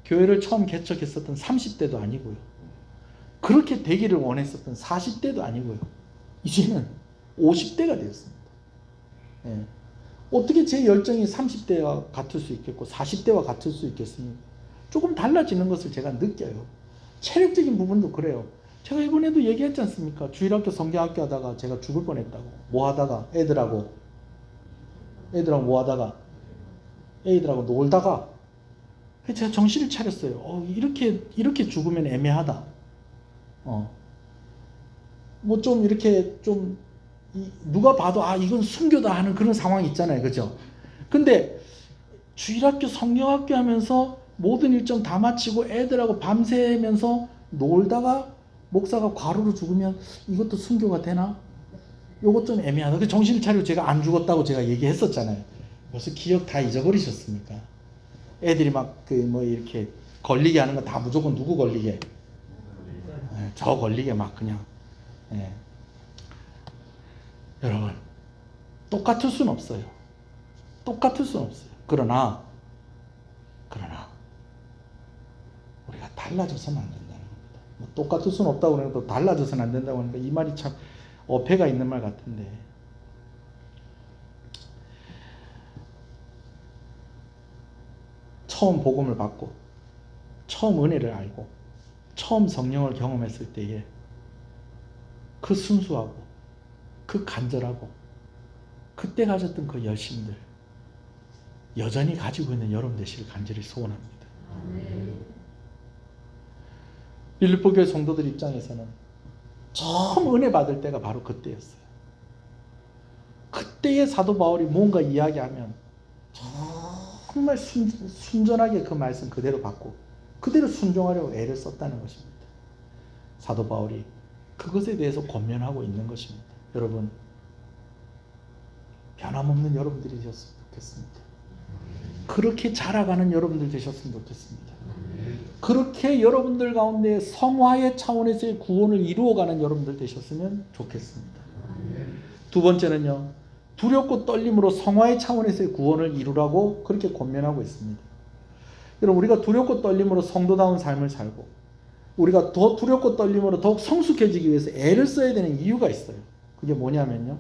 S1: 교회를 처음 개척했었던 30대도 아니고요. 그렇게 되기를 원했었던 40대도 아니고요. 이제는 50대가 되었습니다. 예. 어떻게 제 열정이 30대와 같을 수 있겠고 40대와 같을 수 있겠습니까? 조금 달라지는 것을 제가 느껴요. 체력적인 부분도 그래요. 제가 이번에도 얘기했지 않습니까? 주일학교 성경학교 하다가 제가 죽을 뻔했다고. 뭐 하다가? 애들하고 뭐 하다가? 애들하고 놀다가 제가 정신을 차렸어요. 이렇게 죽으면 애매하다. 뭐 좀 이렇게 좀 누가 봐도 이건 순교다 하는 그런 상황이 있잖아요. 그죠? 근데 주일학교 성경학교 하면서 모든 일정 다 마치고 애들하고 밤새면서 놀다가 목사가 과로로 죽으면 이것도 순교가 되나? 요것 좀 애매하다. 그 정신을 차리고 제가 안 죽었다고 제가 얘기했었잖아요. 벌써 기억 다 잊어버리셨습니까? 애들이 막 뭐 이렇게 걸리게 하는 거 다 무조건 누구 걸리게? 저 걸리게 막 그냥. 예. 여러분, 똑같을 수는 없어요. 똑같을 수는 없어요. 그러나 우리가 달라져서는 안 된다는 겁니다. 뭐 똑같을 수는 없다고 그러는데 달라져서는 안 된다고 하니까 이 말이 참 어폐가 있는 말 같은데, 처음 복음을 받고 처음 은혜를 알고 처음 성령을 경험했을 때에 그 순수하고 그 간절하고 그때 가졌던 그 열심들 여전히 가지고 있는 여러분 되시길 간절히 소원합니다. 빌립보 교회 성도들 입장에서는 처음 은혜 받을 때가 바로 그때였어요. 그때의 사도 바울이 뭔가 이야기하면 정말 순전하게 그 말씀 그대로 받고 그대로 순종하려고 애를 썼다는 것입니다. 사도 바울이 그것에 대해서 권면하고 있는 것입니다. 여러분, 변함없는 여러분들이 되셨으면 좋겠습니다. 그렇게 자라가는 여러분들 되셨으면 좋겠습니다. 그렇게 여러분들 가운데 성화의 차원에서의 구원을 이루어가는 여러분들 되셨으면 좋겠습니다. 두 번째는요, 두렵고 떨림으로 성화의 차원에서의 구원을 이루라고 그렇게 권면하고 있습니다. 여러분, 우리가 두렵고 떨림으로 성도다운 삶을 살고 우리가 더 두렵고 떨림으로 더욱 성숙해지기 위해서 애를 써야 되는 이유가 있어요. 그게 뭐냐면요,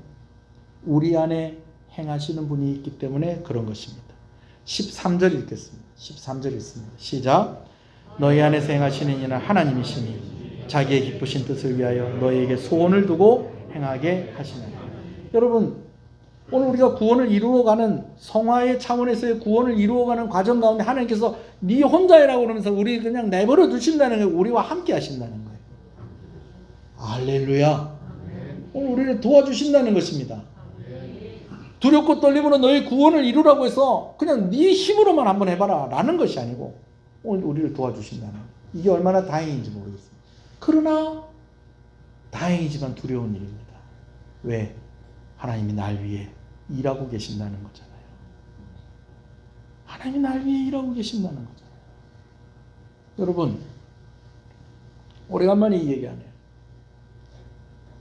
S1: 우리 안에 행하시는 분이 있기 때문에 그런 것입니다. 13절 읽겠습니다. 13절 읽습니다. 시작. 너희 안에서 행하시는 이는 하나님이시니 자기의 기쁘신 뜻을 위하여 너희에게 소원을 두고 행하게 하시느니라. 여러분, 오늘 우리가 구원을 이루어가는 성화의 차원에서의 구원을 이루어가는 과정 가운데 하나님께서 네 혼자 해라고 그러면서 우리 그냥 내버려 두신다는 거예요. 우리와 함께 하신다는 거예요. 할렐루야. 오늘 우리를 도와주신다는 것입니다. 두렵고 떨림으로 너희 구원을 이루라고 해서 그냥 네 힘으로만 한번 해봐라 라는 것이 아니고 오늘 우리를 도와주신다는 거예요. 이게 얼마나 다행인지 모르겠습니다. 그러나 다행이지만 두려운 일입니다. 왜? 하나님이 날 위해 일하고 계신다는 거잖아요. 하나님이 날 위해 일하고 계신다는 거잖아요. 여러분, 오래간만에 이 얘기하네요.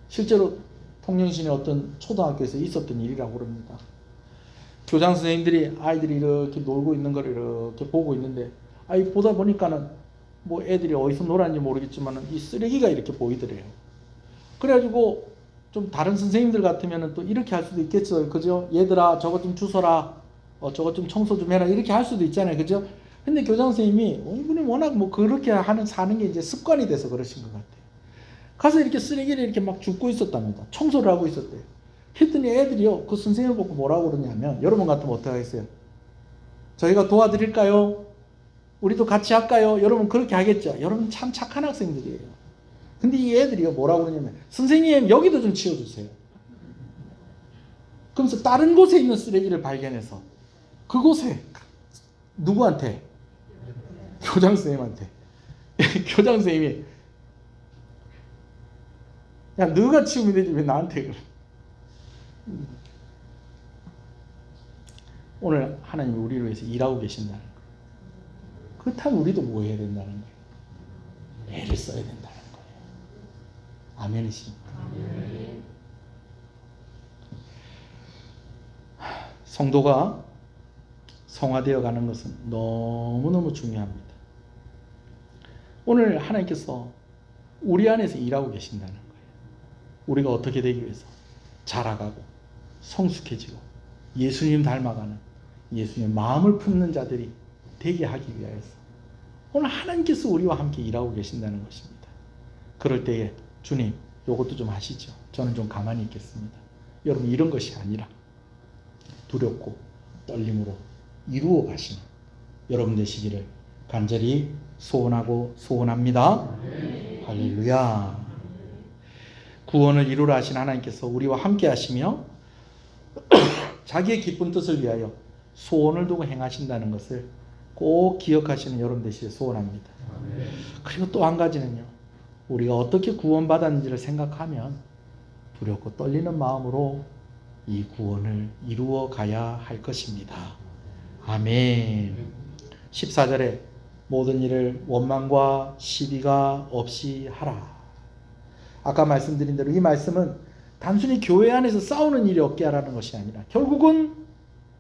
S1: 실제로 통영신의 어떤 초등학교에서 있었던 일이라고 그럽니다. 교장 선생님들이 아이들이 이렇게 놀고 있는 걸 이렇게 보고 있는데 보다 보니까는 뭐 애들이 어디서 놀았는지 모르겠지만 이 쓰레기가 이렇게 보이더래요. 그래가지고 좀 다른 선생님들 같으면 또 이렇게 할 수도 있겠죠. 그죠? 얘들아 저거 좀 주워라. 저거 좀 청소 좀 해라. 이렇게 할 수도 있잖아요. 그죠? 근데 교장 선생님이 이분이 워낙 뭐 그렇게 사는 게 이제 습관이 돼서 그러신 것 같아요. 가서 이렇게 쓰레기를 이렇게 막 줍고 있었답니다. 청소를 하고 있었대요. 했더니 애들이요, 그 선생님을 보고 뭐라고 그러냐면, 여러분 같으면 어떻게 하겠어요? 저희가 도와드릴까요? 우리도 같이 할까요? 여러분 그렇게 하겠죠? 여러분 참 착한 학생들이에요. 근데 이 애들이요, 뭐라고 그러냐면, 선생님 여기도 좀 치워주세요. 그러면서 다른 곳에 있는 쓰레기를 발견해서 그곳에 누구한테? 교장 선생님한테. 교장 선생님이 야, 너가 치우면 되지 왜 나한테 그래? 오늘 하나님이 우리를 위해서 일하고 계신다는 거예요. 그렇다면 우리도 뭐 해야 된다는 거예요? 애를 써야 된다는 거예요. 아멘이십니까? 성도가 성화되어 가는 것은 너무너무 중요합니다. 오늘 하나님께서 우리 안에서 일하고 계신다는 거예요. 우리가 어떻게 되기 위해서 자라가고 성숙해지고 예수님 닮아가는 예수님의 마음을 품는 자들이 되게 하기 위하여서 오늘 하나님께서 우리와 함께 일하고 계신다는 것입니다. 그럴 때에 주님 이것도 좀 하시죠. 저는 좀 가만히 있겠습니다. 여러분 이런 것이 아니라 두렵고 떨림으로 이루어 가시는 여러분 되시기를 간절히 소원하고 소원합니다. 할렐루야. 구원을 이루라 하신 하나님께서 우리와 함께 하시며 자기의 기쁜 뜻을 위하여 소원을 두고 행하신다는 것을 꼭 기억하시는 여러분 되시길 소원합니다. 그리고 또 한 가지는요. 우리가 어떻게 구원받았는지를 생각하면 두렵고 떨리는 마음으로 이 구원을 이루어 가야 할 것입니다. 아멘. 14절에 모든 일을 원망과 시비가 없이 하라. 아까 말씀드린 대로 이 말씀은 단순히 교회 안에서 싸우는 일이 없게 하라는 것이 아니라 결국은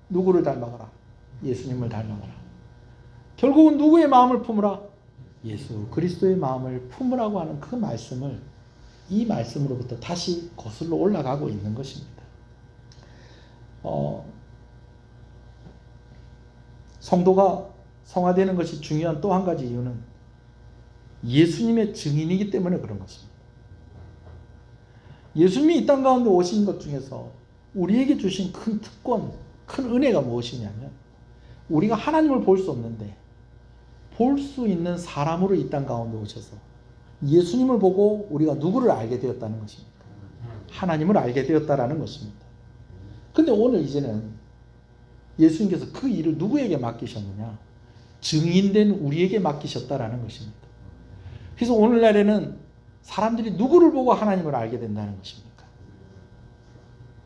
S1: 누구를 닮아가라? 예수님을 닮아가라. 결국은 누구의 마음을 품으라? 예수 그리스도의 마음을 품으라고 하는 그 말씀을 이 말씀으로부터 다시 거슬러 올라가고 있는 것입니다. 성도가 성화되는 것이 중요한 또 한 가지 이유는 예수님의 증인이기 때문에 그런 것입니다. 예수님이 이 땅 가운데 오신 것 중에서 우리에게 주신 큰 특권, 큰 은혜가 무엇이냐면 우리가 하나님을 볼 수 없는데 볼 수 있는 사람으로 이 땅 가운데 오셔서 예수님을 보고 우리가 누구를 알게 되었다는 것입니다. 하나님을 알게 되었다라는 것입니다. 근데 오늘 이제는 예수님께서 그 일을 누구에게 맡기셨느냐? 증인된 우리에게 맡기셨다라는 것입니다. 그래서 오늘날에는 사람들이 누구를 보고 하나님을 알게 된다는 것입니까?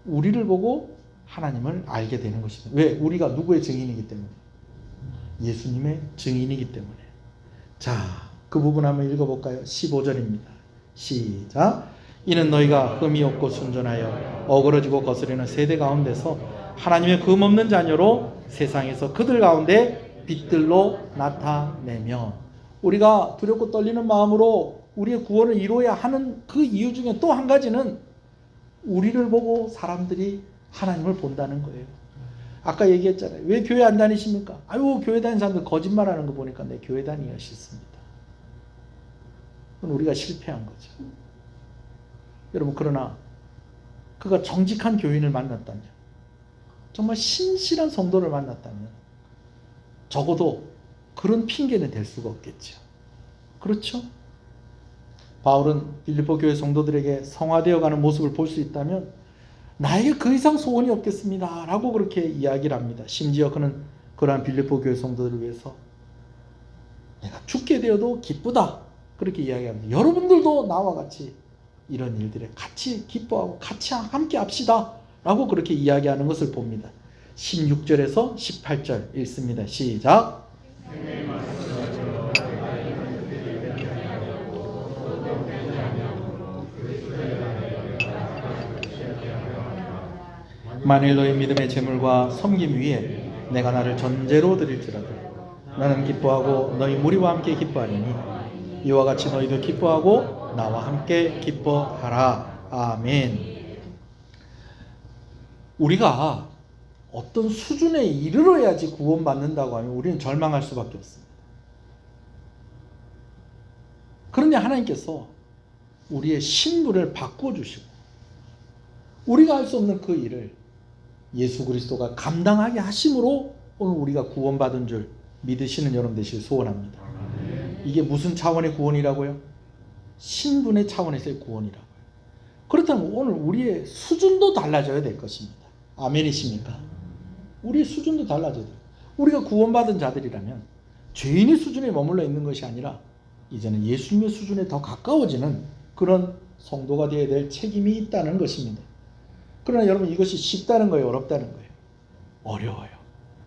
S1: 우리를 보고 하나님을 알게 되는 것입니다. 왜? 우리가 누구의 증인이기 때문에. 예수님의 증인이기 때문에. 자, 그 부분 한번 읽어볼까요? 15절입니다. 시작. 이는 너희가 흠이 없고 순전하여 어그러지고 거스리는 세대 가운데서 하나님의 금 없는 자녀로 세상에서 그들 가운데 빛들로 나타내며. 우리가 두렵고 떨리는 마음으로 우리의 구원을 이루어야 하는 그 이유 중에 또 한 가지는 우리를 보고 사람들이 하나님을 본다는 거예요. 아까 얘기했잖아요. 왜 교회 안 다니십니까? 아유, 교회 다니는 사람들 거짓말하는 거 보니까 내 교회 다니기가 싫습니다. 그건 우리가 실패한 거죠. 여러분, 그러나 그가 정직한 교인을 만났다면, 정말 신실한 성도를 만났다면 적어도 그런 핑계는 될 수가 없겠죠. 그렇죠? 바울은 빌립보 교회 성도들에게 성화되어가는 모습을 볼 수 있다면 나에게 그 이상 소원이 없겠습니다 라고 그렇게 이야기를 합니다. 심지어 그는 그러한 빌립보 교회 성도들을 위해서 내가 죽게 되어도 기쁘다 그렇게 이야기합니다. 여러분들도 나와 같이 이런 일들에 같이 기뻐하고 같이 함께 합시다 라고 그렇게 이야기하는 것을 봅니다. 16절에서 18절 읽습니다. 시작. 만일 너희 믿음의 재물과 섬김 위에 내가 나를 전제로 드릴지라도 나는 기뻐하고 너희 무리와 함께 기뻐하리니 이와 같이 너희도 기뻐하고 나와 함께 기뻐하라. 아멘. 우리가 어떤 수준에 이르러야지 구원받는다고 하면 우리는 절망할 수밖에 없습니다. 그런데 하나님께서 우리의 신분을 바꿔주시고 우리가 할 수 없는 그 일을 예수 그리스도가 감당하게 하심으로 오늘 우리가 구원받은 줄 믿으시는 여러분 되시길 소원합니다. 이게 무슨 차원의 구원이라고요? 신분의 차원에서의 구원이라고요. 그렇다면 오늘 우리의 수준도 달라져야 될 것입니다. 아멘이십니까? 우리의 수준도 달라져야 돼요. 우리가 구원받은 자들이라면 죄인의 수준에 머물러 있는 것이 아니라 이제는 예수님의 수준에 더 가까워지는 그런 성도가 되어야 될 책임이 있다는 것입니다. 그러나 여러분, 이것이 쉽다는 거예요? 어렵다는 거예요? 어려워요.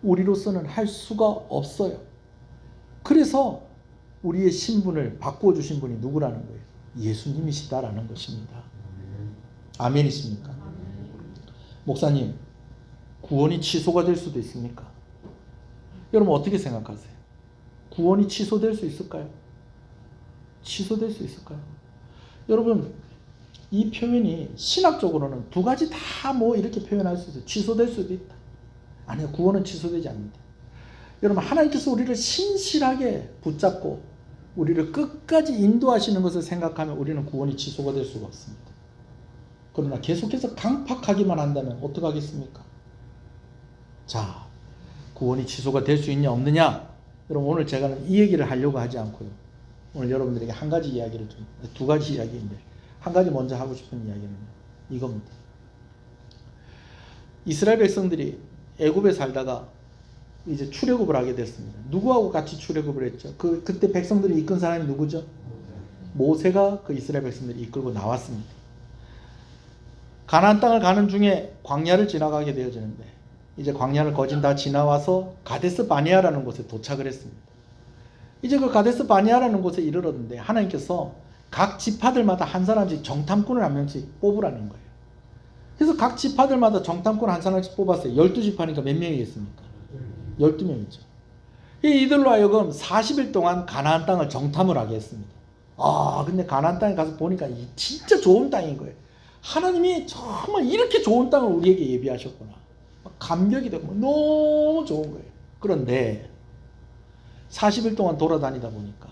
S1: 우리로서는 할 수가 없어요. 그래서 우리의 신분을 바꿔주신 분이 누구라는 거예요? 예수님이시다라는 것입니다. 아멘이십니까? 목사님, 구원이 취소가 될 수도 있습니까? 여러분 어떻게 생각하세요? 구원이 취소될 수 있을까요? 취소될 수 있을까요? 여러분 이 표현이 신학적으로는 두 가지 다 뭐 이렇게 표현할 수 있어요. 취소될 수도 있다. 아니요, 구원은 취소되지 않는다. 여러분 하나님께서 우리를 신실하게 붙잡고 우리를 끝까지 인도하시는 것을 생각하면 우리는 구원이 취소가 될 수가 없습니다. 그러나 계속해서 강팍하기만 한다면 어떡하겠습니까? 자, 구원이 취소가 될 수 있냐 없느냐? 여러분 오늘 제가 이 얘기를 하려고 하지 않고요. 오늘 여러분들에게 한 가지 이야기를 두 가지 이야기인데 한 가지 먼저 하고 싶은 이야기는 이겁니다. 이스라엘 백성들이 애굽에 살다가 이제 출애굽을 하게 됐습니다. 누구하고 같이 출애굽을 했죠? 그때 백성들이 이끈 사람이 누구죠? 모세가 그 이스라엘 백성들을 이끌고 나왔습니다. 가나안 땅을 가는 중에 광야를 지나가게 되어지는데 이제 광야를 거진 다 지나와서 가데스 바네아라는 곳에 도착을 했습니다. 이제 그 가데스 바네아라는 곳에 이르렀는데 하나님께서 각 지파들마다 한 사람씩 정탐꾼을 한 명씩 뽑으라는 거예요. 그래서 각 지파들마다 정탐꾼 한 사람씩 뽑았어요. 12지파니까 몇 명이겠습니까? 12명이죠. 이들로 하여금 40일 동안 가나안 땅을 정탐을 하게 했습니다. 근데 가나안 땅에 가서 보니까 진짜 좋은 땅인 거예요. 하나님이 정말 이렇게 좋은 땅을 우리에게 예비하셨구나. 감격이 되고 너무 좋은 거예요. 그런데 40일 동안 돌아다니다 보니까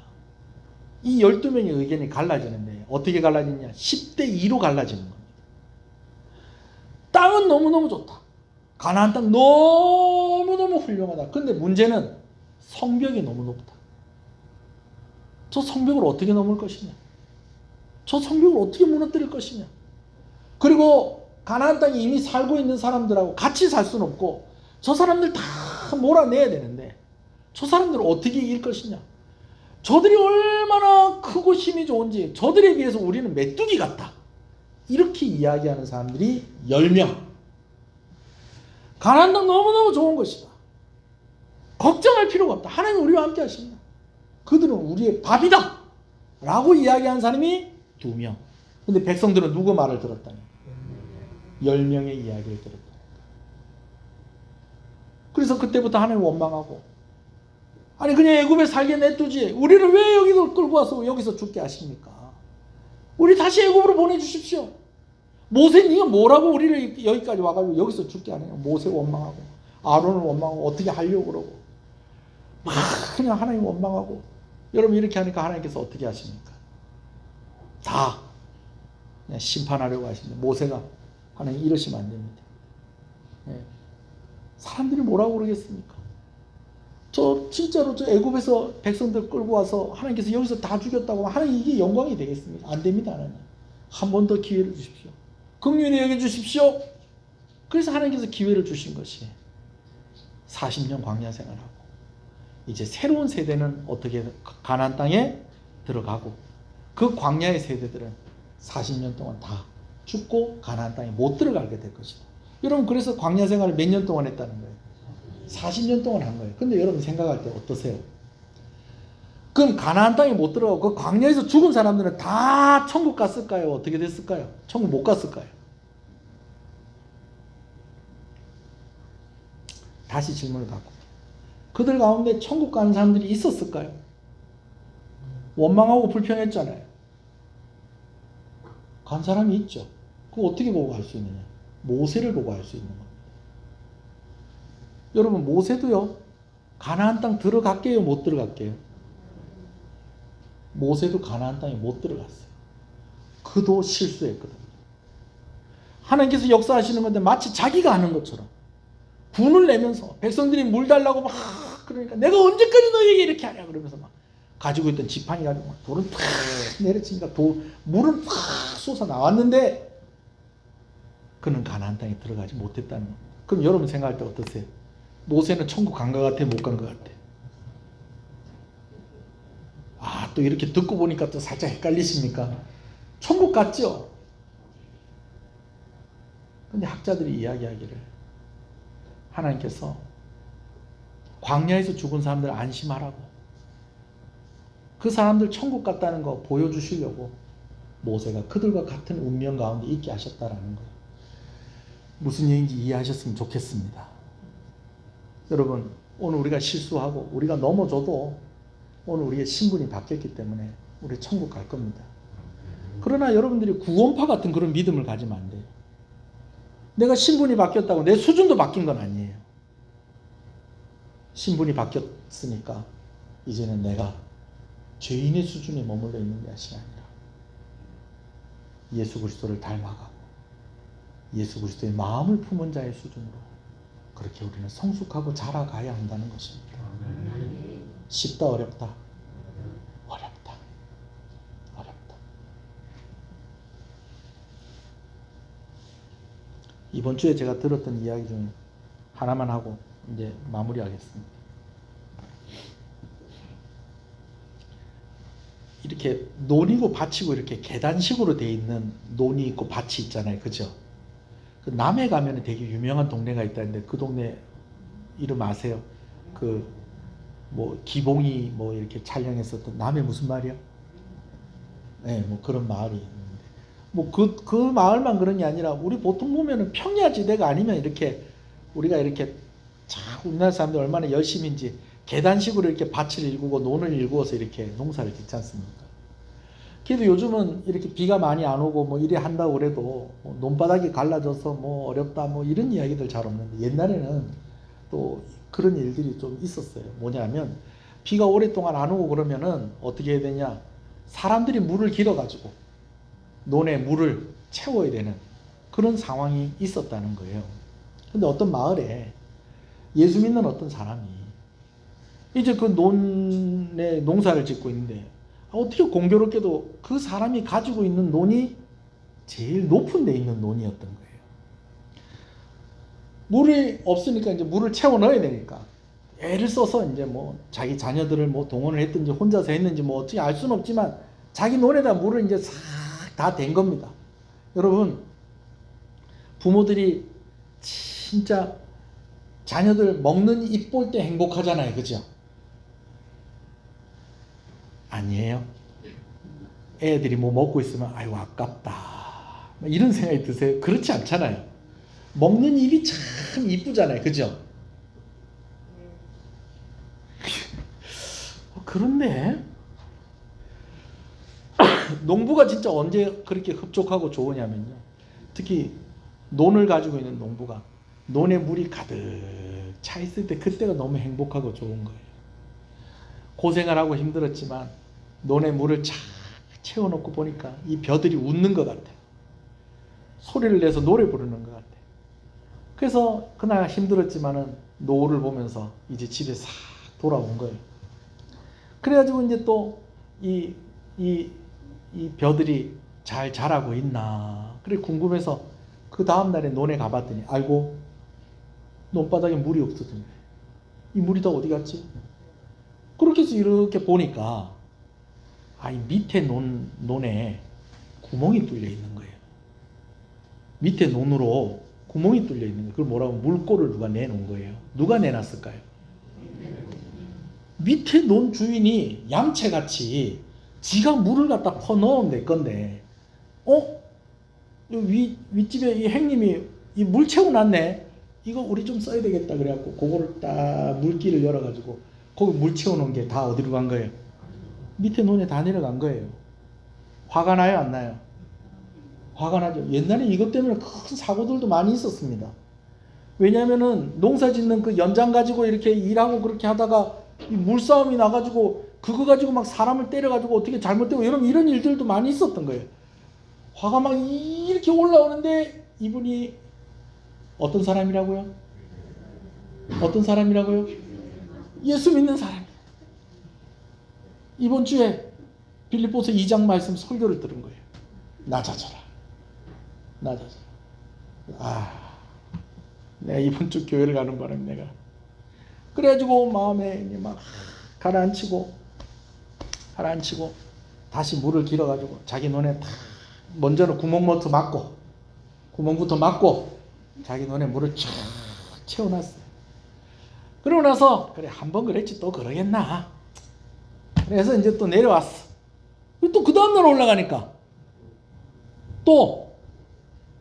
S1: 이 12명의 의견이 갈라지는데 어떻게 갈라지냐? 10대 2로 갈라지는 겁니다. 땅은 너무너무 좋다. 가나안 땅 너무너무 훌륭하다. 근데 문제는 성벽이 너무 높다. 저 성벽을 어떻게 넘을 것이냐? 저 성벽을 어떻게 무너뜨릴 것이냐? 그리고 가나안 땅에 이미 살고 있는 사람들하고 같이 살 수는 없고 저 사람들 다 몰아내야 되는데 저 사람들을 어떻게 이길 것이냐? 저들이 얼마나 크고 힘이 좋은지 저들에 비해서 우리는 메뚜기 같다. 이렇게 이야기하는 사람들이 10명. 가나안 땅 너무너무 좋은 것이다. 걱정할 필요가 없다. 하나님 우리와 함께 하신다. 그들은 우리의 밥이다. 라고 이야기한 사람이 2명. 근데 백성들은 누구 말을 들었다니? 10명의 이야기를 들었다. 그래서 그때부터 하나님 원망하고 아니 그냥 애굽에 살게 냅두지 우리를 왜 여기로 끌고 와서 여기서 죽게 하십니까? 우리 다시 애굽으로 보내주십시오. 모세 네가 뭐라고 우리를 여기까지 와가지고 여기서 죽게 하느냐. 모세 원망하고 아론을 원망하고 어떻게 하려고 그러고 막 그냥 하나님 원망하고 여러분 이렇게 하니까 하나님께서 어떻게 하십니까? 다 그냥 심판하려고 하시는데 모세가 하나님 이러시면 안 됩니다. 네. 사람들이 뭐라고 그러겠습니까? 저 진짜로 저 애굽에서 백성들 끌고 와서 하나님께서 여기서 다 죽였다고 하면 하나님 이게 영광이 되겠습니까? 안 됩니다. 하나님 한 번 더 기회를 주십시오. 긍휼히 여겨 주십시오. 그래서 하나님께서 기회를 주신 것이 40년 광야 생활하고 이제 새로운 세대는 어떻게 가나안 땅에 들어가고 그 광야의 세대들은 40년 동안 다 죽고 가나안 땅에 못 들어가게 될 것이다. 여러분 그래서 광야 생활을 몇 년 동안 했다는 거예요? 40년 동안 한 거예요. 근데 여러분 생각할 때 어떠세요? 그럼 가나안 땅에 못 들어가고 그 광야에서 죽은 사람들은 다 천국 갔을까요? 어떻게 됐을까요? 천국 못 갔을까요? 다시 질문을 갖고 그들 가운데 천국 가는 사람들이 있었을까요? 원망하고 불평했잖아요. 간 사람이 있죠. 그거 어떻게 보고 갈 수 있느냐? 모세를 보고 할 수 있는 겁니다. 여러분 모세도요. 가나안 땅 들어갈게요? 못 들어갈게요? 모세도 가나안 땅에 못 들어갔어요. 그도 실수했거든요. 하나님께서 역사하시는 건데 마치 자기가 하는 것처럼 분을 내면서 백성들이 물 달라고 막 그러니까 내가 언제까지 너에게 이렇게 하냐 그러면서 막 가지고 있던 지팡이 가지고 막 돌은 팍 내려치니까 물은 팍 쏟아 나왔는데 그는 가나안 땅에 들어가지 못했다는 겁니다. 그럼 여러분 생각할 때 어떠세요? 모세는 천국 간 것 같아? 못 간 것 같아? 또 이렇게 듣고 보니까 또 살짝 헷갈리십니까? 천국 갔죠? 근데 학자들이 이야기하기를 하나님께서 광야에서 죽은 사람들 안심하라고 그 사람들 천국 갔다는 거 보여주시려고 모세가 그들과 같은 운명 가운데 있게 하셨다라는 거예요. 무슨 얘기인지 이해하셨으면 좋겠습니다. 여러분 오늘 우리가 실수하고 우리가 넘어져도 오늘 우리의 신분이 바뀌었기 때문에 우리 천국 갈 겁니다. 그러나 여러분들이 구원파 같은 그런 믿음을 가지면 안 돼요. 내가 신분이 바뀌었다고 내 수준도 바뀐 건 아니에요. 신분이 바뀌었으니까 이제는 내가 죄인의 수준에 머물러 있는 것이 아니라 예수 그리스도를 닮아가고 예수 그리스도의 마음을 품은 자의 수준으로 그렇게 우리는 성숙하고 자라가야 한다는 것입니다. 쉽다 어렵다? 어렵다. 어렵다. 이번 주에 제가 들었던 이야기 중에 하나만 하고 이제 마무리하겠습니다. 이렇게 논이고 밭이고 이렇게 계단식으로 돼 있는 논이 있고 밭이 있잖아요. 그죠? 그 남해 가면은 되게 유명한 동네가 있다는데 그 동네 이름 아세요? 그 뭐 기봉이 뭐 이렇게 촬영했었던 남해 무슨 마을이요? 네, 뭐 그런 마을이 있는데 뭐 그 마을만 그런 게 아니라 우리 보통 보면은 평야지대가 아니면 이렇게 우리가 이렇게 참 우리나라 사람들 얼마나 열심인지 계단식으로 이렇게 밭을 일구고 논을 일구어서 이렇게 농사를 짓지 않습니까? 그래도 요즘은 이렇게 비가 많이 안 오고 뭐 이래 한다고 그래도 뭐 논바닥이 갈라져서 뭐 어렵다 뭐 이런 이야기들 잘 없는데 옛날에는 또 그런 일들이 좀 있었어요. 뭐냐면 비가 오랫동안 안 오고 그러면은 어떻게 해야 되냐? 사람들이 물을 길어가지고 논에 물을 채워야 되는 그런 상황이 있었다는 거예요. 근데 어떤 마을에 예수 믿는 어떤 사람이 이제 그 논에 농사를 짓고 있는데 어떻게 공교롭게도 그 사람이 가지고 있는 논이 제일 높은 데 있는 논이었던 거예요. 물이 없으니까 이제 물을 채워 넣어야 되니까 애를 써서 이제 뭐 자기 자녀들을 뭐 동원을 했든지 혼자서 했는지 뭐 어떻게 알 수는 없지만 자기 논에다 물을 이제 싹 다 댄 겁니다. 여러분 부모들이 진짜 자녀들 먹는 입 볼 때 행복하잖아요. 그죠? 아니에요. 애들이 뭐 먹고 있으면 아이고 아깝다 이런 생각이 드세요? 그렇지 않잖아요. 먹는 입이 참 이쁘잖아요. 그죠? 그런데 농부가 진짜 언제 그렇게 흡족하고 좋으냐면요. 특히 논을 가지고 있는 농부가 논에 물이 가득 차 있을 때 그때가 너무 행복하고 좋은 거예요. 고생을 하고 힘들었지만 논에 물을 쫙 채워놓고 보니까 이 벼들이 웃는 것 같아요. 소리를 내서 노래 부르는 것 같아요. 그래서 그날 힘들었지만은 노을을 보면서 이제 집에 싹 돌아온 거예요. 그래가지고 이제 또 이 벼들이 잘 자라고 있나 그래 궁금해서 그 다음날에 논에 가봤더니 알고 논바닥에 물이 없어진 거예요. 이 물이 다 어디 갔지? 그렇게 해서 이렇게 보니까 이 밑에 논에 구멍이 뚫려 있는 거예요. 밑에 논으로 구멍이 뚫려 있는 거예요. 그걸 뭐라고 물꼬를 누가 내놓은 거예요. 누가 내놨을까요? 밑에 논 주인이 얌체같이 지가 물을 갖다 퍼 넣으면 될 건데 윗집에 이 행님이 이 물 채워놨네. 이거 우리 좀 써야 되겠다 그래갖고 그거를 딱 물기를 열어가지고 거기 물 채워놓은 게 다 어디로 간 거예요? 밑에 논에 다 내려간 거예요. 화가 나요 안 나요? 화가 나죠. 옛날에 이것 때문에 큰 사고들도 많이 있었습니다. 왜냐하면은 농사 짓는 그 연장 가지고 이렇게 일하고 그렇게 하다가 이 물싸움이 나가지고 그거 가지고 막 사람을 때려가지고 어떻게 잘못되고 여러분 이런 일들도 많이 있었던 거예요. 화가 막 이렇게 올라오는데 이분이 어떤 사람이라고요? 어떤 사람이라고요? 예수 믿는 사람. 이번 주에 빌립보서 2장 말씀 설교를 들은 거예요. 낮아져라. 내가 이번 주 교회를 가는 바람에 내가 그래가지고 마음에 막 가라앉히고 다시 물을 길어가지고 자기 논에 탁 먼저는 구멍부터 막고 자기 논에 물을 쫙 채워놨어요. 그러고 나서 그래 한번 그랬지 또 그러겠나. 그래서 이제 또 내려왔어. 또 그 다음날 올라가니까 또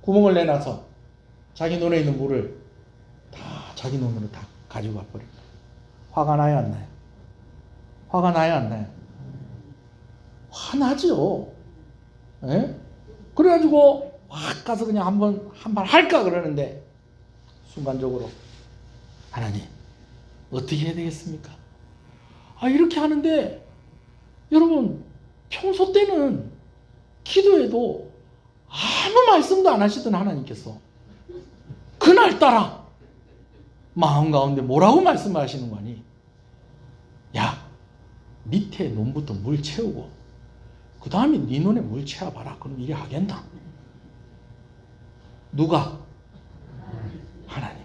S1: 구멍을 내놔서 자기 논에 있는 물을 다 자기 논으로 다 가지고 와버린 거예요. 화가 나요, 안 나요? 화가 나요, 안 나요? 화나죠. 예? 그래가지고 확 가서 그냥 한 발 할까 그러는데 순간적으로 하나님 어떻게 해야 되겠습니까? 이렇게 하는데 여러분 평소 때는 기도해도 아무 말씀도 안 하시던 하나님께서 그날따라 마음 가운데 뭐라고 말씀하시는 거니? 야, 밑에 놈부터 물 채우고 그 다음에 네 눈에 물 채워봐라. 그럼 이리 하겠나? 누가? 하나님.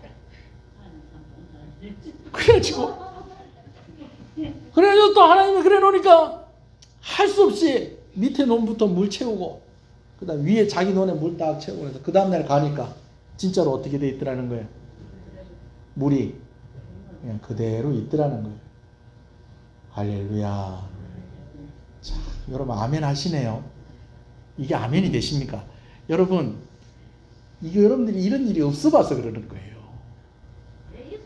S1: 그래가지고 또 하나님이 그래 놓으니까 할 수 없이 밑에 놈부터 물 채우고 그 다음 위에 자기 눈에 물 딱 채우고 해서 그 다음날 가니까 진짜로 어떻게 돼 있더라는 거예요. 물이 그냥 그대로 있더라는 거예요. 할렐루야. 자, 여러분 아멘 하시네요. 이게 아멘이 되십니까? 여러분 이게 여러분들이 이런 일이 없어 봐서 그러는 거예요.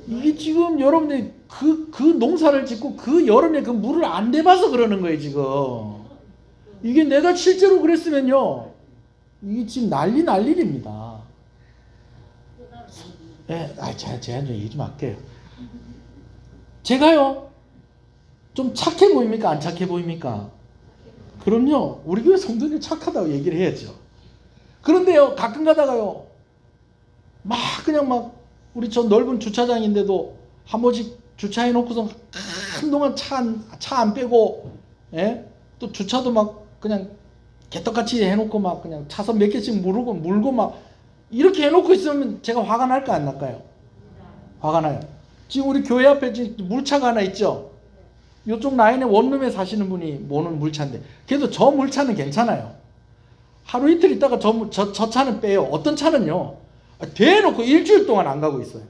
S1: 이게 지금 여러분들이 그 농사를 짓고 그 여름에 그 물을 안 대봐서 그러는 거예요 지금. 이게 내가 실제로 그랬으면요 이게 지금 난리 일입니다. 네, 제가 얘기 좀 할게요. 제가요 좀 착해 보입니까? 안 착해 보입니까? 그럼요. 우리 교회 성도님 착하다고 얘기를 해야죠. 그런데요 가끔 가다가요 그냥 우리 저 넓은 주차장인데도 한 번씩 주차해 놓고서 한동안 차 안 빼고, 예? 또 주차도 그냥 개떡같이 해놓고 그냥 차선 몇 개씩 물고 이렇게 해놓고 있으면 제가 화가 날까 안 날까요? 화가 나요. 지금 우리 교회 앞에 지금 물차가 하나 있죠? 이쪽 라인에 원룸에 사시는 분이 모는 물차인데 그래도 저 물차는 괜찮아요. 하루 이틀 있다가 저 차는 빼요. 어떤 차는요 대놓고 일주일 동안 안 가고 있어요.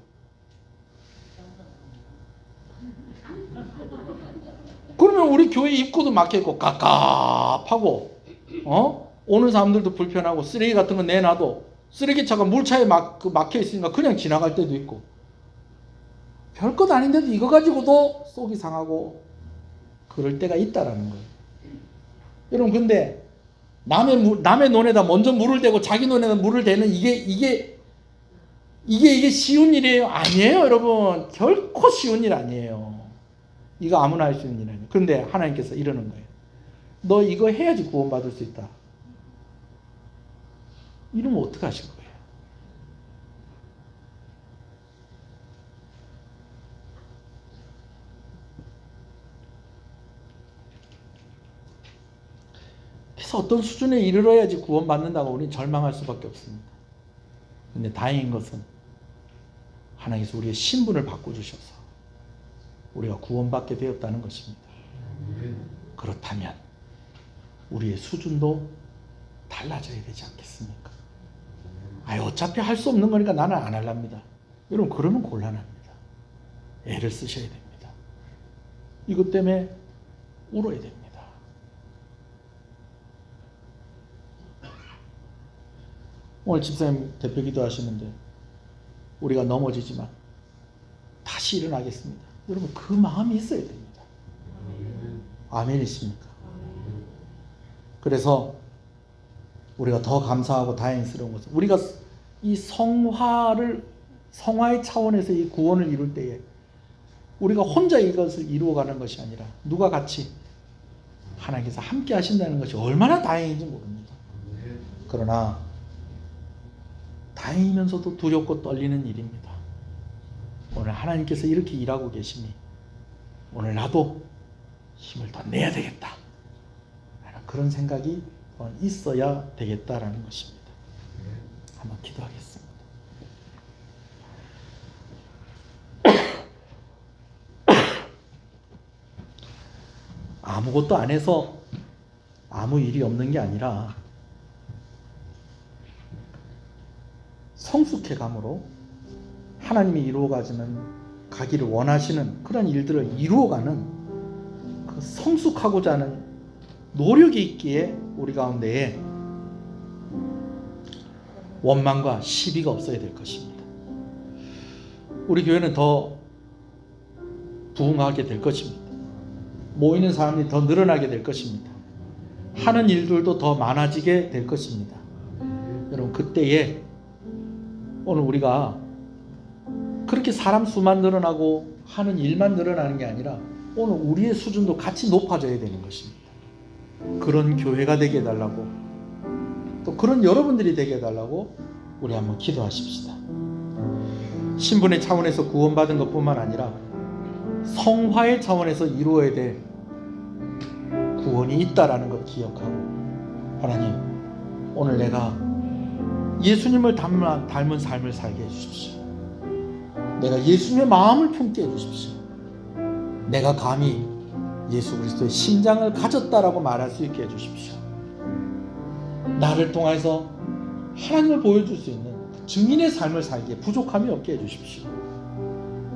S1: 그러면 우리 교회 입구도 막혀있고 깝깝하고 오는 사람들도 불편하고 쓰레기 같은 거 내놔도 쓰레기차가 물차에 막혀있으니까 그냥 지나갈 때도 있고 별것 아닌데도 이거 가지고도 속이 상하고 그럴 때가 있다라는 거예요. 여러분 근데 남의 논에다 먼저 물을 대고 자기 논에다 물을 대는 이게 쉬운 일이에요? 아니에요 여러분. 결코 쉬운 일 아니에요. 이거 아무나 할 수 있는 일 아니에요. 그런데 하나님께서 이러는 거예요. 너 이거 해야지 구원받을 수 있다. 이러면 어떡하실 거예요? 그래서 어떤 수준에 이르러야지 구원받는다고 우리는 절망할 수밖에 없습니다. 근데 다행인 것은 하나님께서 우리의 신분을 바꿔주셔서 우리가 구원받게 되었다는 것입니다. 그렇다면 우리의 수준도 달라져야 되지 않겠습니까? 어차피 할 수 없는 거니까 나는 안 할랍니다. 여러분 그러면 곤란합니다. 애를 쓰셔야 됩니다. 이것 때문에 울어야 됩니다. 오늘 집사님 대표 기도하시는데 우리가 넘어지지만 다시 일어나겠습니다. 여러분 그 마음이 있어야 됩니다. 아멘이십니까? 그래서 우리가 더 감사하고 다행스러운 것은 우리가 이 성화의 차원에서 이 구원을 이룰 때에 우리가 혼자 이것을 이루어가는 것이 아니라 누가 같이 하나님께서 함께 하신다는 것이 얼마나 다행인지 모릅니다. 그러나 다행이면서도 두렵고 떨리는 일입니다. 오늘 하나님께서 이렇게 일하고 계시니 오늘 나도 힘을 더 내야 되겠다 그런 생각이 있어야 되겠다라는 것입니다. 한번 기도하겠습니다. 아무것도 안 해서 아무 일이 없는 게 아니라 성숙해감으로 하나님이 가기를 원하시는 그런 일들을 이루어가는 그 성숙하고자 하는 노력이 있기에 우리 가운데에 원망과 시비가 없어야 될 것입니다. 우리 교회는 더 부흥하게 될 것입니다. 모이는 사람이 더 늘어나게 될 것입니다. 하는 일들도 더 많아지게 될 것입니다. 여러분, 그때에 오늘 우리가 그렇게 사람 수만 늘어나고 하는 일만 늘어나는 게 아니라 오늘 우리의 수준도 같이 높아져야 되는 것입니다. 그런 교회가 되게 해달라고, 또 그런 여러분들이 되게 해달라고 우리 한번 기도하십시다. 신분의 차원에서 구원받은 것뿐만 아니라 성화의 차원에서 이루어야 될 구원이 있다라는 것 기억하고, 하나님, 오늘 내가 예수님을 닮은 삶을 살게 해주십시오. 내가 예수님의 마음을 품게 해주십시오. 내가 감히 예수 그리스도의 심장을 가졌다라고 말할 수 있게 해주십시오. 나를 통해서 하나님을 보여줄 수 있는 증인의 삶을 살기에 부족함이 없게 해주십시오.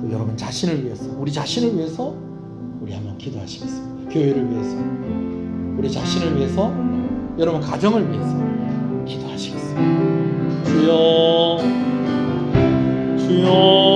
S1: 또 여러분 자신을 위해서, 우리 자신을 위해서 우리 한번 기도하시겠습니다. 교회를 위해서, 우리 자신을 위해서, 여러분 가정을 위해서 기도하시겠습니다.
S2: 주여 주여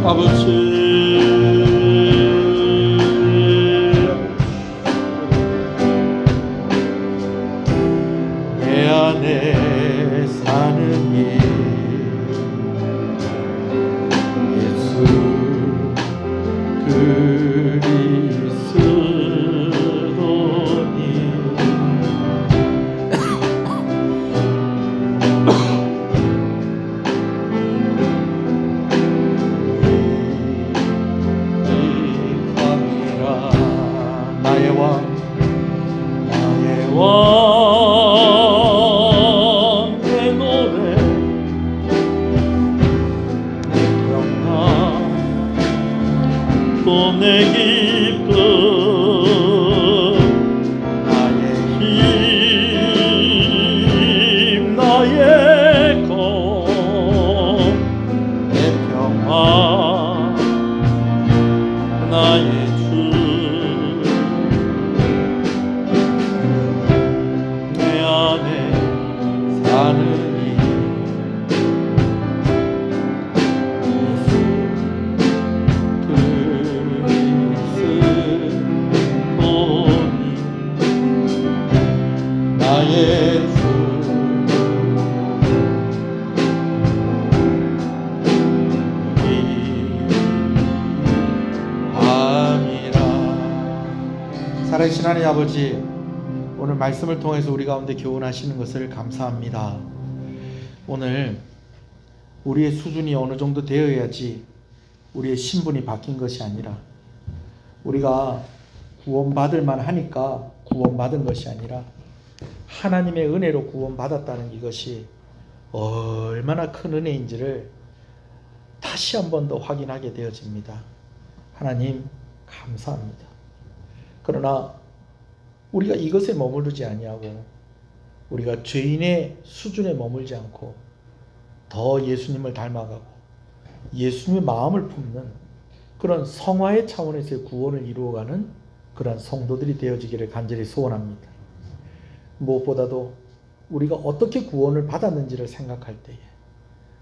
S2: 아버지
S1: 내 안에 사는 이 예수 그리스도니 나의 왕
S2: 내 노래
S1: 내 평강
S2: 또 내 기쁨
S1: 나의
S2: 힘 나의 검
S1: 내 평화
S2: 나의 주
S1: 내 안에 사는 이 예수 그리스도니 나의 주 위함이라. 살아계신 하나님 아버지, 오늘 말씀을 통해서 우리 가운데 교훈하시는 것을 감사합니다. 오늘 우리의 수준이 어느 정도 되어야지 우리의 신분이 바뀐 것이 아니라, 우리가 구원받을 만하니까 구원받은 것이 아니라 하나님의 은혜로 구원받았다는 이것이 얼마나 큰 은혜인지를 다시 한 번 더 확인하게 되어집니다. 하나님 감사합니다. 그러나 우리가 이것에 머무르지 아니하고 우리가 죄인의 수준에 머물지 않고 더 예수님을 닮아가고 예수님의 마음을 품는 그런 성화의 차원에서의 구원을 이루어가는 그런 성도들이 되어지기를 간절히 소원합니다. 무엇보다도 우리가 어떻게 구원을 받았는지를 생각할 때에,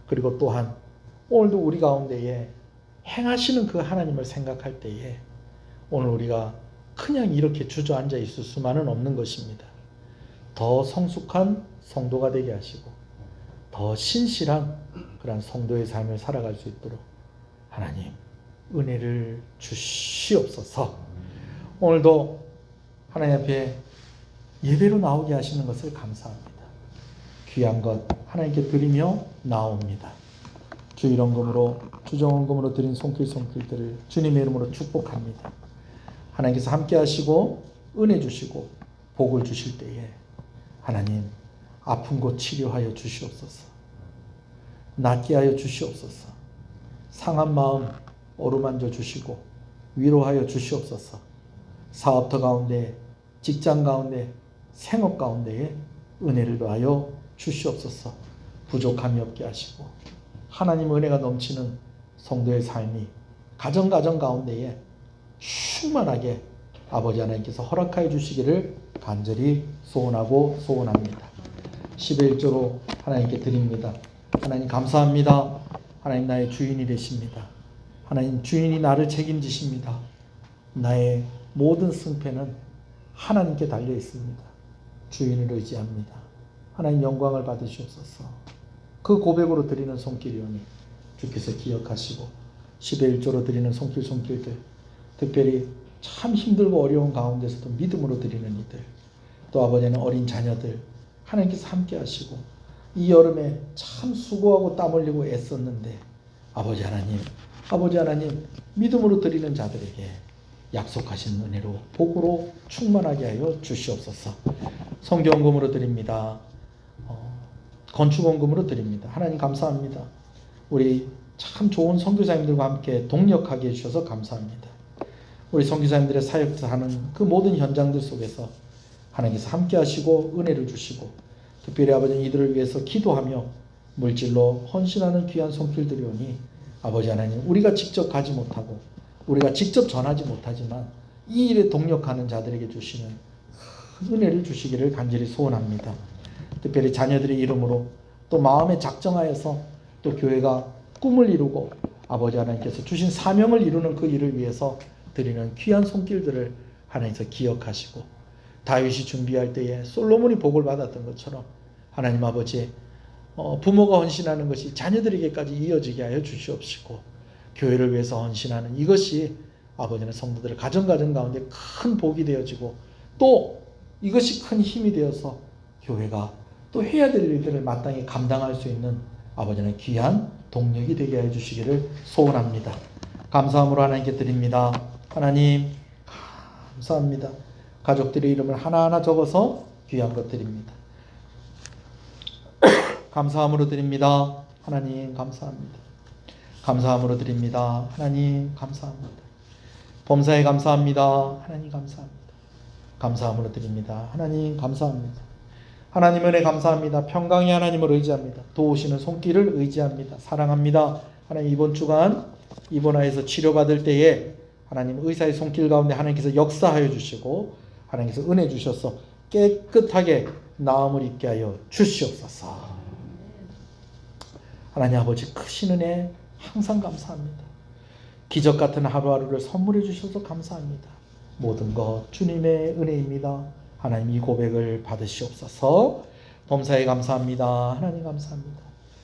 S1: 그리고 또한 오늘도 우리 가운데에 행하시는 그 하나님을 생각할 때에 오늘 우리가 그냥 이렇게 주저앉아 있을 수만은 없는 것입니다. 더 성숙한 성도가 되게 하시고 더 신실한 그런 성도의 삶을 살아갈 수 있도록 하나님 은혜를 주시옵소서. 오늘도 하나님 앞에 예배로 나오게 하시는 것을 감사합니다. 귀한 것 하나님께 드리며 나옵니다. 주 일원금으로 주정원금으로 드린 손길들을 주님의 이름으로 축복합니다. 하나님께서 함께 하시고 은혜 주시고 복을 주실 때에 하나님 아픈 곳 치료하여 주시옵소서. 낫게 하여 주시옵소서. 상한 마음 어루만져 주시고 위로하여 주시옵소서. 사업터 가운데, 직장 가운데, 생업 가운데에 은혜를 더하여 주시옵소서. 부족함이 없게 하시고 하나님 은혜가 넘치는 성도의 삶이 가정 가운데에 충만하게 아버지 하나님께서 허락하여 주시기를 간절히 소원하고 소원합니다. 11조로 하나님께 드립니다. 하나님 감사합니다. 하나님 나의 주인이 되십니다. 하나님 주인이 나를 책임지십니다. 나의 모든 승패는 하나님께 달려 있습니다. 주인을 의지합니다. 하나님 영광을 받으시옵소서. 그 고백으로 드리는 손길이오니 주께서 기억하시고 11조로 드리는 손길들 특별히 참 힘들고 어려운 가운데서도 믿음으로 드리는 이들 또 아버지는 어린 자녀들 하나님께서 함께 하시고 이 여름에 참 수고하고 땀 흘리고 애썼는데 아버지 하나님 믿음으로 드리는 자들에게 약속하신 은혜로 복으로 충만하게 하여 주시옵소서. 성경금으로 드립니다. 건축원금으로 드립니다. 하나님 감사합니다. 우리 참 좋은 선교사님들과 함께 동력하게 해주셔서 감사합니다. 우리 선교사님들의 사역을 하는 그 모든 현장들 속에서 하나님께서 함께 하시고 은혜를 주시고 특별히 아버지 이들을 위해서 기도하며 물질로 헌신하는 귀한 손길들이 오니 아버지 하나님 우리가 직접 가지 못하고 우리가 직접 전하지 못하지만 이 일에 동력하는 자들에게 주시는 은혜를 주시기를 간절히 소원합니다. 특별히 자녀들의 이름으로 또 마음에 작정하여서 또 교회가 꿈을 이루고 아버지 하나님께서 주신 사명을 이루는 그 일을 위해서 드리는 귀한 손길들을 하나님께서 기억하시고 다윗이 준비할 때에 솔로몬이 복을 받았던 것처럼 하나님 아버지 부모가 헌신하는 것이 자녀들에게까지 이어지게 하여 주시옵시고 교회를 위해서 헌신하는 이것이 아버지는 성도들의 가정 가운데 큰 복이 되어지고 또 이것이 큰 힘이 되어서 교회가 또 해야 될 일들을 마땅히 감당할 수 있는 아버지는 귀한 동력이 되게 해 주시기를 소원합니다. 감사함으로 하나님께 드립니다. 하나님 감사합니다. 가족들의 이름을 하나하나 적어서 귀한 것 드립니다. 감사함으로 드립니다. 하나님 감사합니다. 감사함으로 드립니다. 하나님 감사합니다. 범사에 감사합니다. 하나님 감사합니다. 감사함으로 드립니다. 하나님 감사합니다. 하나님 은혜 감사합니다. 평강의 하나님을 의지합니다. 도우시는 손길을 의지합니다. 사랑합니다. 하나님 이번 주간 입원하여서 치료받을 때에 하나님 의사의 손길 가운데 하나님께서 역사하여 주시고 하나님께서 은혜 주셔서 깨끗하게 나음을 입게 하여 주시옵소서. 하나님 아버지 크신 은혜 항상 감사합니다. 기적 같은 하루하루를 선물해 주셔서 감사합니다. 모든 것 주님의 은혜입니다. 하나님 이 고백을 받으시옵소서. 범사에 감사합니다. 하나님 감사합니다.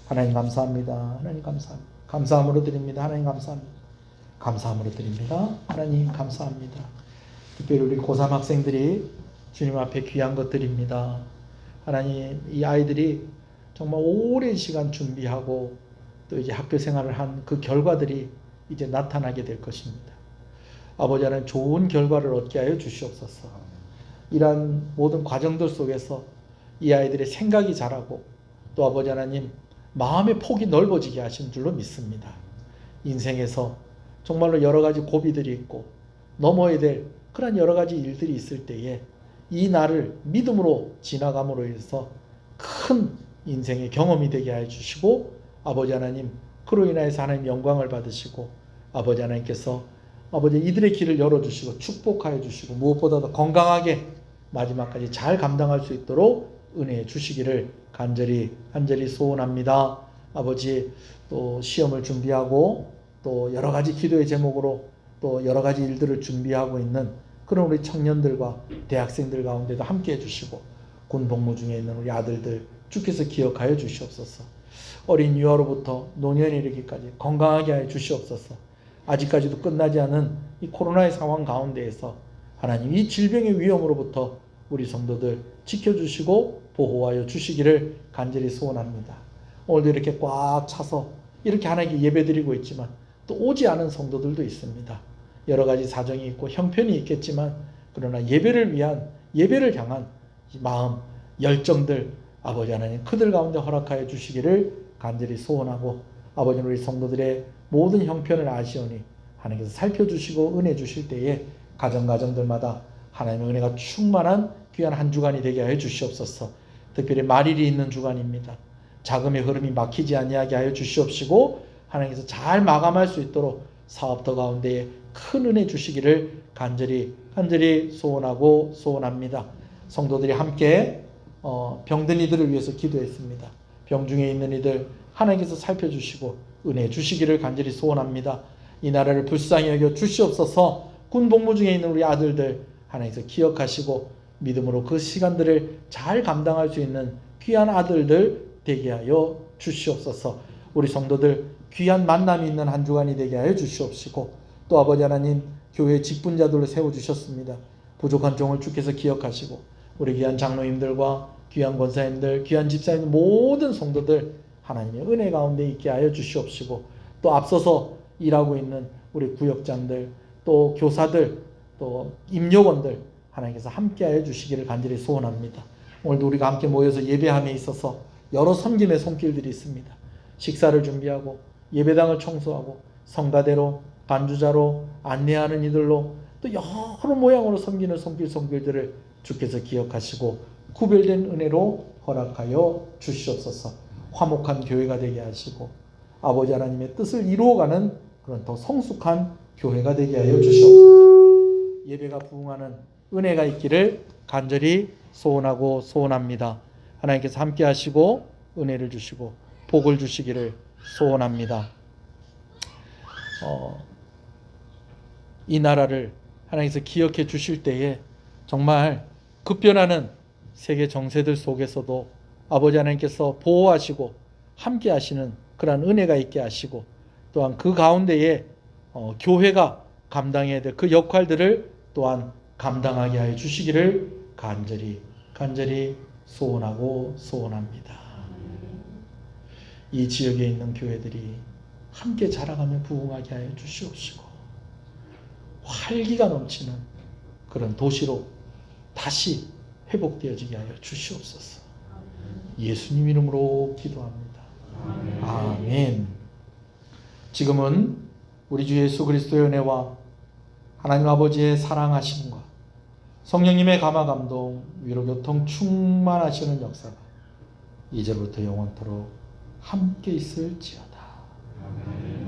S1: 하나님 감사합니다. 하나님 감사합니다. 감사함으로 드립니다. 하나님 감사합니다. 감사함으로 드립니다. 하나님 감사합니다. 특별히 우리 고3 학생들이 주님 앞에 귀한 것 드립니다. 하나님 이 아이들이 정말 오랜 시간 준비하고 또 이제 학교 생활을 한 그 결과들이 이제 나타나게 될 것입니다. 아버지 하나님 좋은 결과를 얻게 하여 주시옵소서. 이러한 모든 과정들 속에서 이 아이들의 생각이 자라고 또 아버지 하나님 마음의 폭이 넓어지게 하신 줄로 믿습니다. 인생에서 정말로 여러 가지 고비들이 있고 넘어야 될 그런 여러 가지 일들이 있을 때에 이 날을 믿음으로 지나감으로 해서 큰 인생의 경험이 되게 하여 주시고 아버지 하나님 그로 인하여서 하나님 영광을 받으시고 아버지 하나님께서 아버지 이들의 길을 열어주시고 축복하여 주시고 무엇보다도 건강하게 마지막까지 잘 감당할 수 있도록 은혜해 주시기를 간절히 소원합니다. 아버지 또 시험을 준비하고 또 여러 가지 기도의 제목으로 또 여러 가지 일들을 준비하고 있는 그런 우리 청년들과 대학생들 가운데도 함께 해주시고 군 복무 중에 있는 우리 아들들 주께서 기억하여 주시옵소서. 어린 유아로부터 노년에 이르기까지 건강하게 하여 주시옵소서. 아직까지도 끝나지 않은 이 코로나의 상황 가운데에서 하나님 이 질병의 위험으로부터 우리 성도들 지켜주시고 보호하여 주시기를 간절히 소원합니다. 오늘도 이렇게 꽉 차서 이렇게 하나님께 예배드리고 있지만 또 오지 않은 성도들도 있습니다. 여러 가지 사정이 있고 형편이 있겠지만 그러나 예배를 향한 마음, 열정들 아버지 하나님 그들 가운데 허락하여 주시기를 간절히 소원하고 아버지는 우리 성도들의 모든 형편을 아시오니 하나님께서 살펴주시고 은혜 주실 때에 가정들마다 하나님의 은혜가 충만한 귀한 한 주간이 되게 하여 주시옵소서. 특별히 말일이 있는 주간입니다. 자금의 흐름이 막히지 아니하게 하여 주시옵시고 하나님께서 잘 마감할 수 있도록 사업터 가운데에 큰 은혜 주시기를 간절히 소원하고 소원합니다. 성도들이 함께 병든 이들을 위해서 기도했습니다. 병 중에 있는 이들 하나님께서 살펴주시고 은혜 주시기를 간절히 소원합니다. 이 나라를 불쌍히 여겨 주시옵소서. 군 복무 중에 있는 우리 아들들 하나님께서 기억하시고 믿음으로 그 시간들을 잘 감당할 수 있는 귀한 아들들 되게 하여 주시옵소서. 우리 성도들 귀한 만남이 있는 한 주간이 되게 하여 주시옵시고 또 아버지 하나님 교회 직분자들로 세워주셨습니다. 부족한 종을 주께서 기억하시고 우리 귀한 장로님들과 귀한 권사님들, 귀한 집사님들 모든 성도들 하나님의 은혜 가운데 있게 하여 주시옵시고 또 앞서서 일하고 있는 우리 구역장들 또 교사들 또 임요원들 하나님께서 함께 하여 주시기를 간절히 소원합니다. 오늘도 우리가 함께 모여서 예배함에 있어서 여러 섬김의 손길들이 있습니다. 식사를 준비하고 예배당을 청소하고 성가대로 반주자로 안내하는 이들로 또 여러 모양으로 섬기는 손길들을 주께서 기억하시고 구별된 은혜로 허락하여 주시옵소서. 화목한 교회가 되게 하시고 아버지 하나님의 뜻을 이루어가는 그런 더 성숙한 교회가 되게 하여 주시옵소서. 예배가 부응하는 은혜가 있기를 간절히 소원하고 소원합니다. 하나님께서 함께 하시고 은혜를 주시고 복을 주시기를 소원합니다. 이 나라를 하나님께서 기억해 주실 때에 정말 급변하는 세계 정세들 속에서도 아버지 하나님께서 보호하시고 함께 하시는 그러한 은혜가 있게 하시고 또한 그 가운데에 교회가 감당해야 될 그 역할들을 또한 감당하게 하여 주시기를 간절히 소원하고 소원합니다. 이 지역에 있는 교회들이 함께 자라가며 부흥하게 하여 주시옵시고 활기가 넘치는 그런 도시로 다시 회복되어지게 하여 주시옵소서. 예수님 이름으로 기도합니다. 아멘. 지금은 우리 주 예수 그리스도의 은혜와 하나님 아버지의 사랑하심과 성령님의 감화 감동 위로 교통 충만하시는 역사가 이제부터 영원토록 함께 있을지어다. 아멘.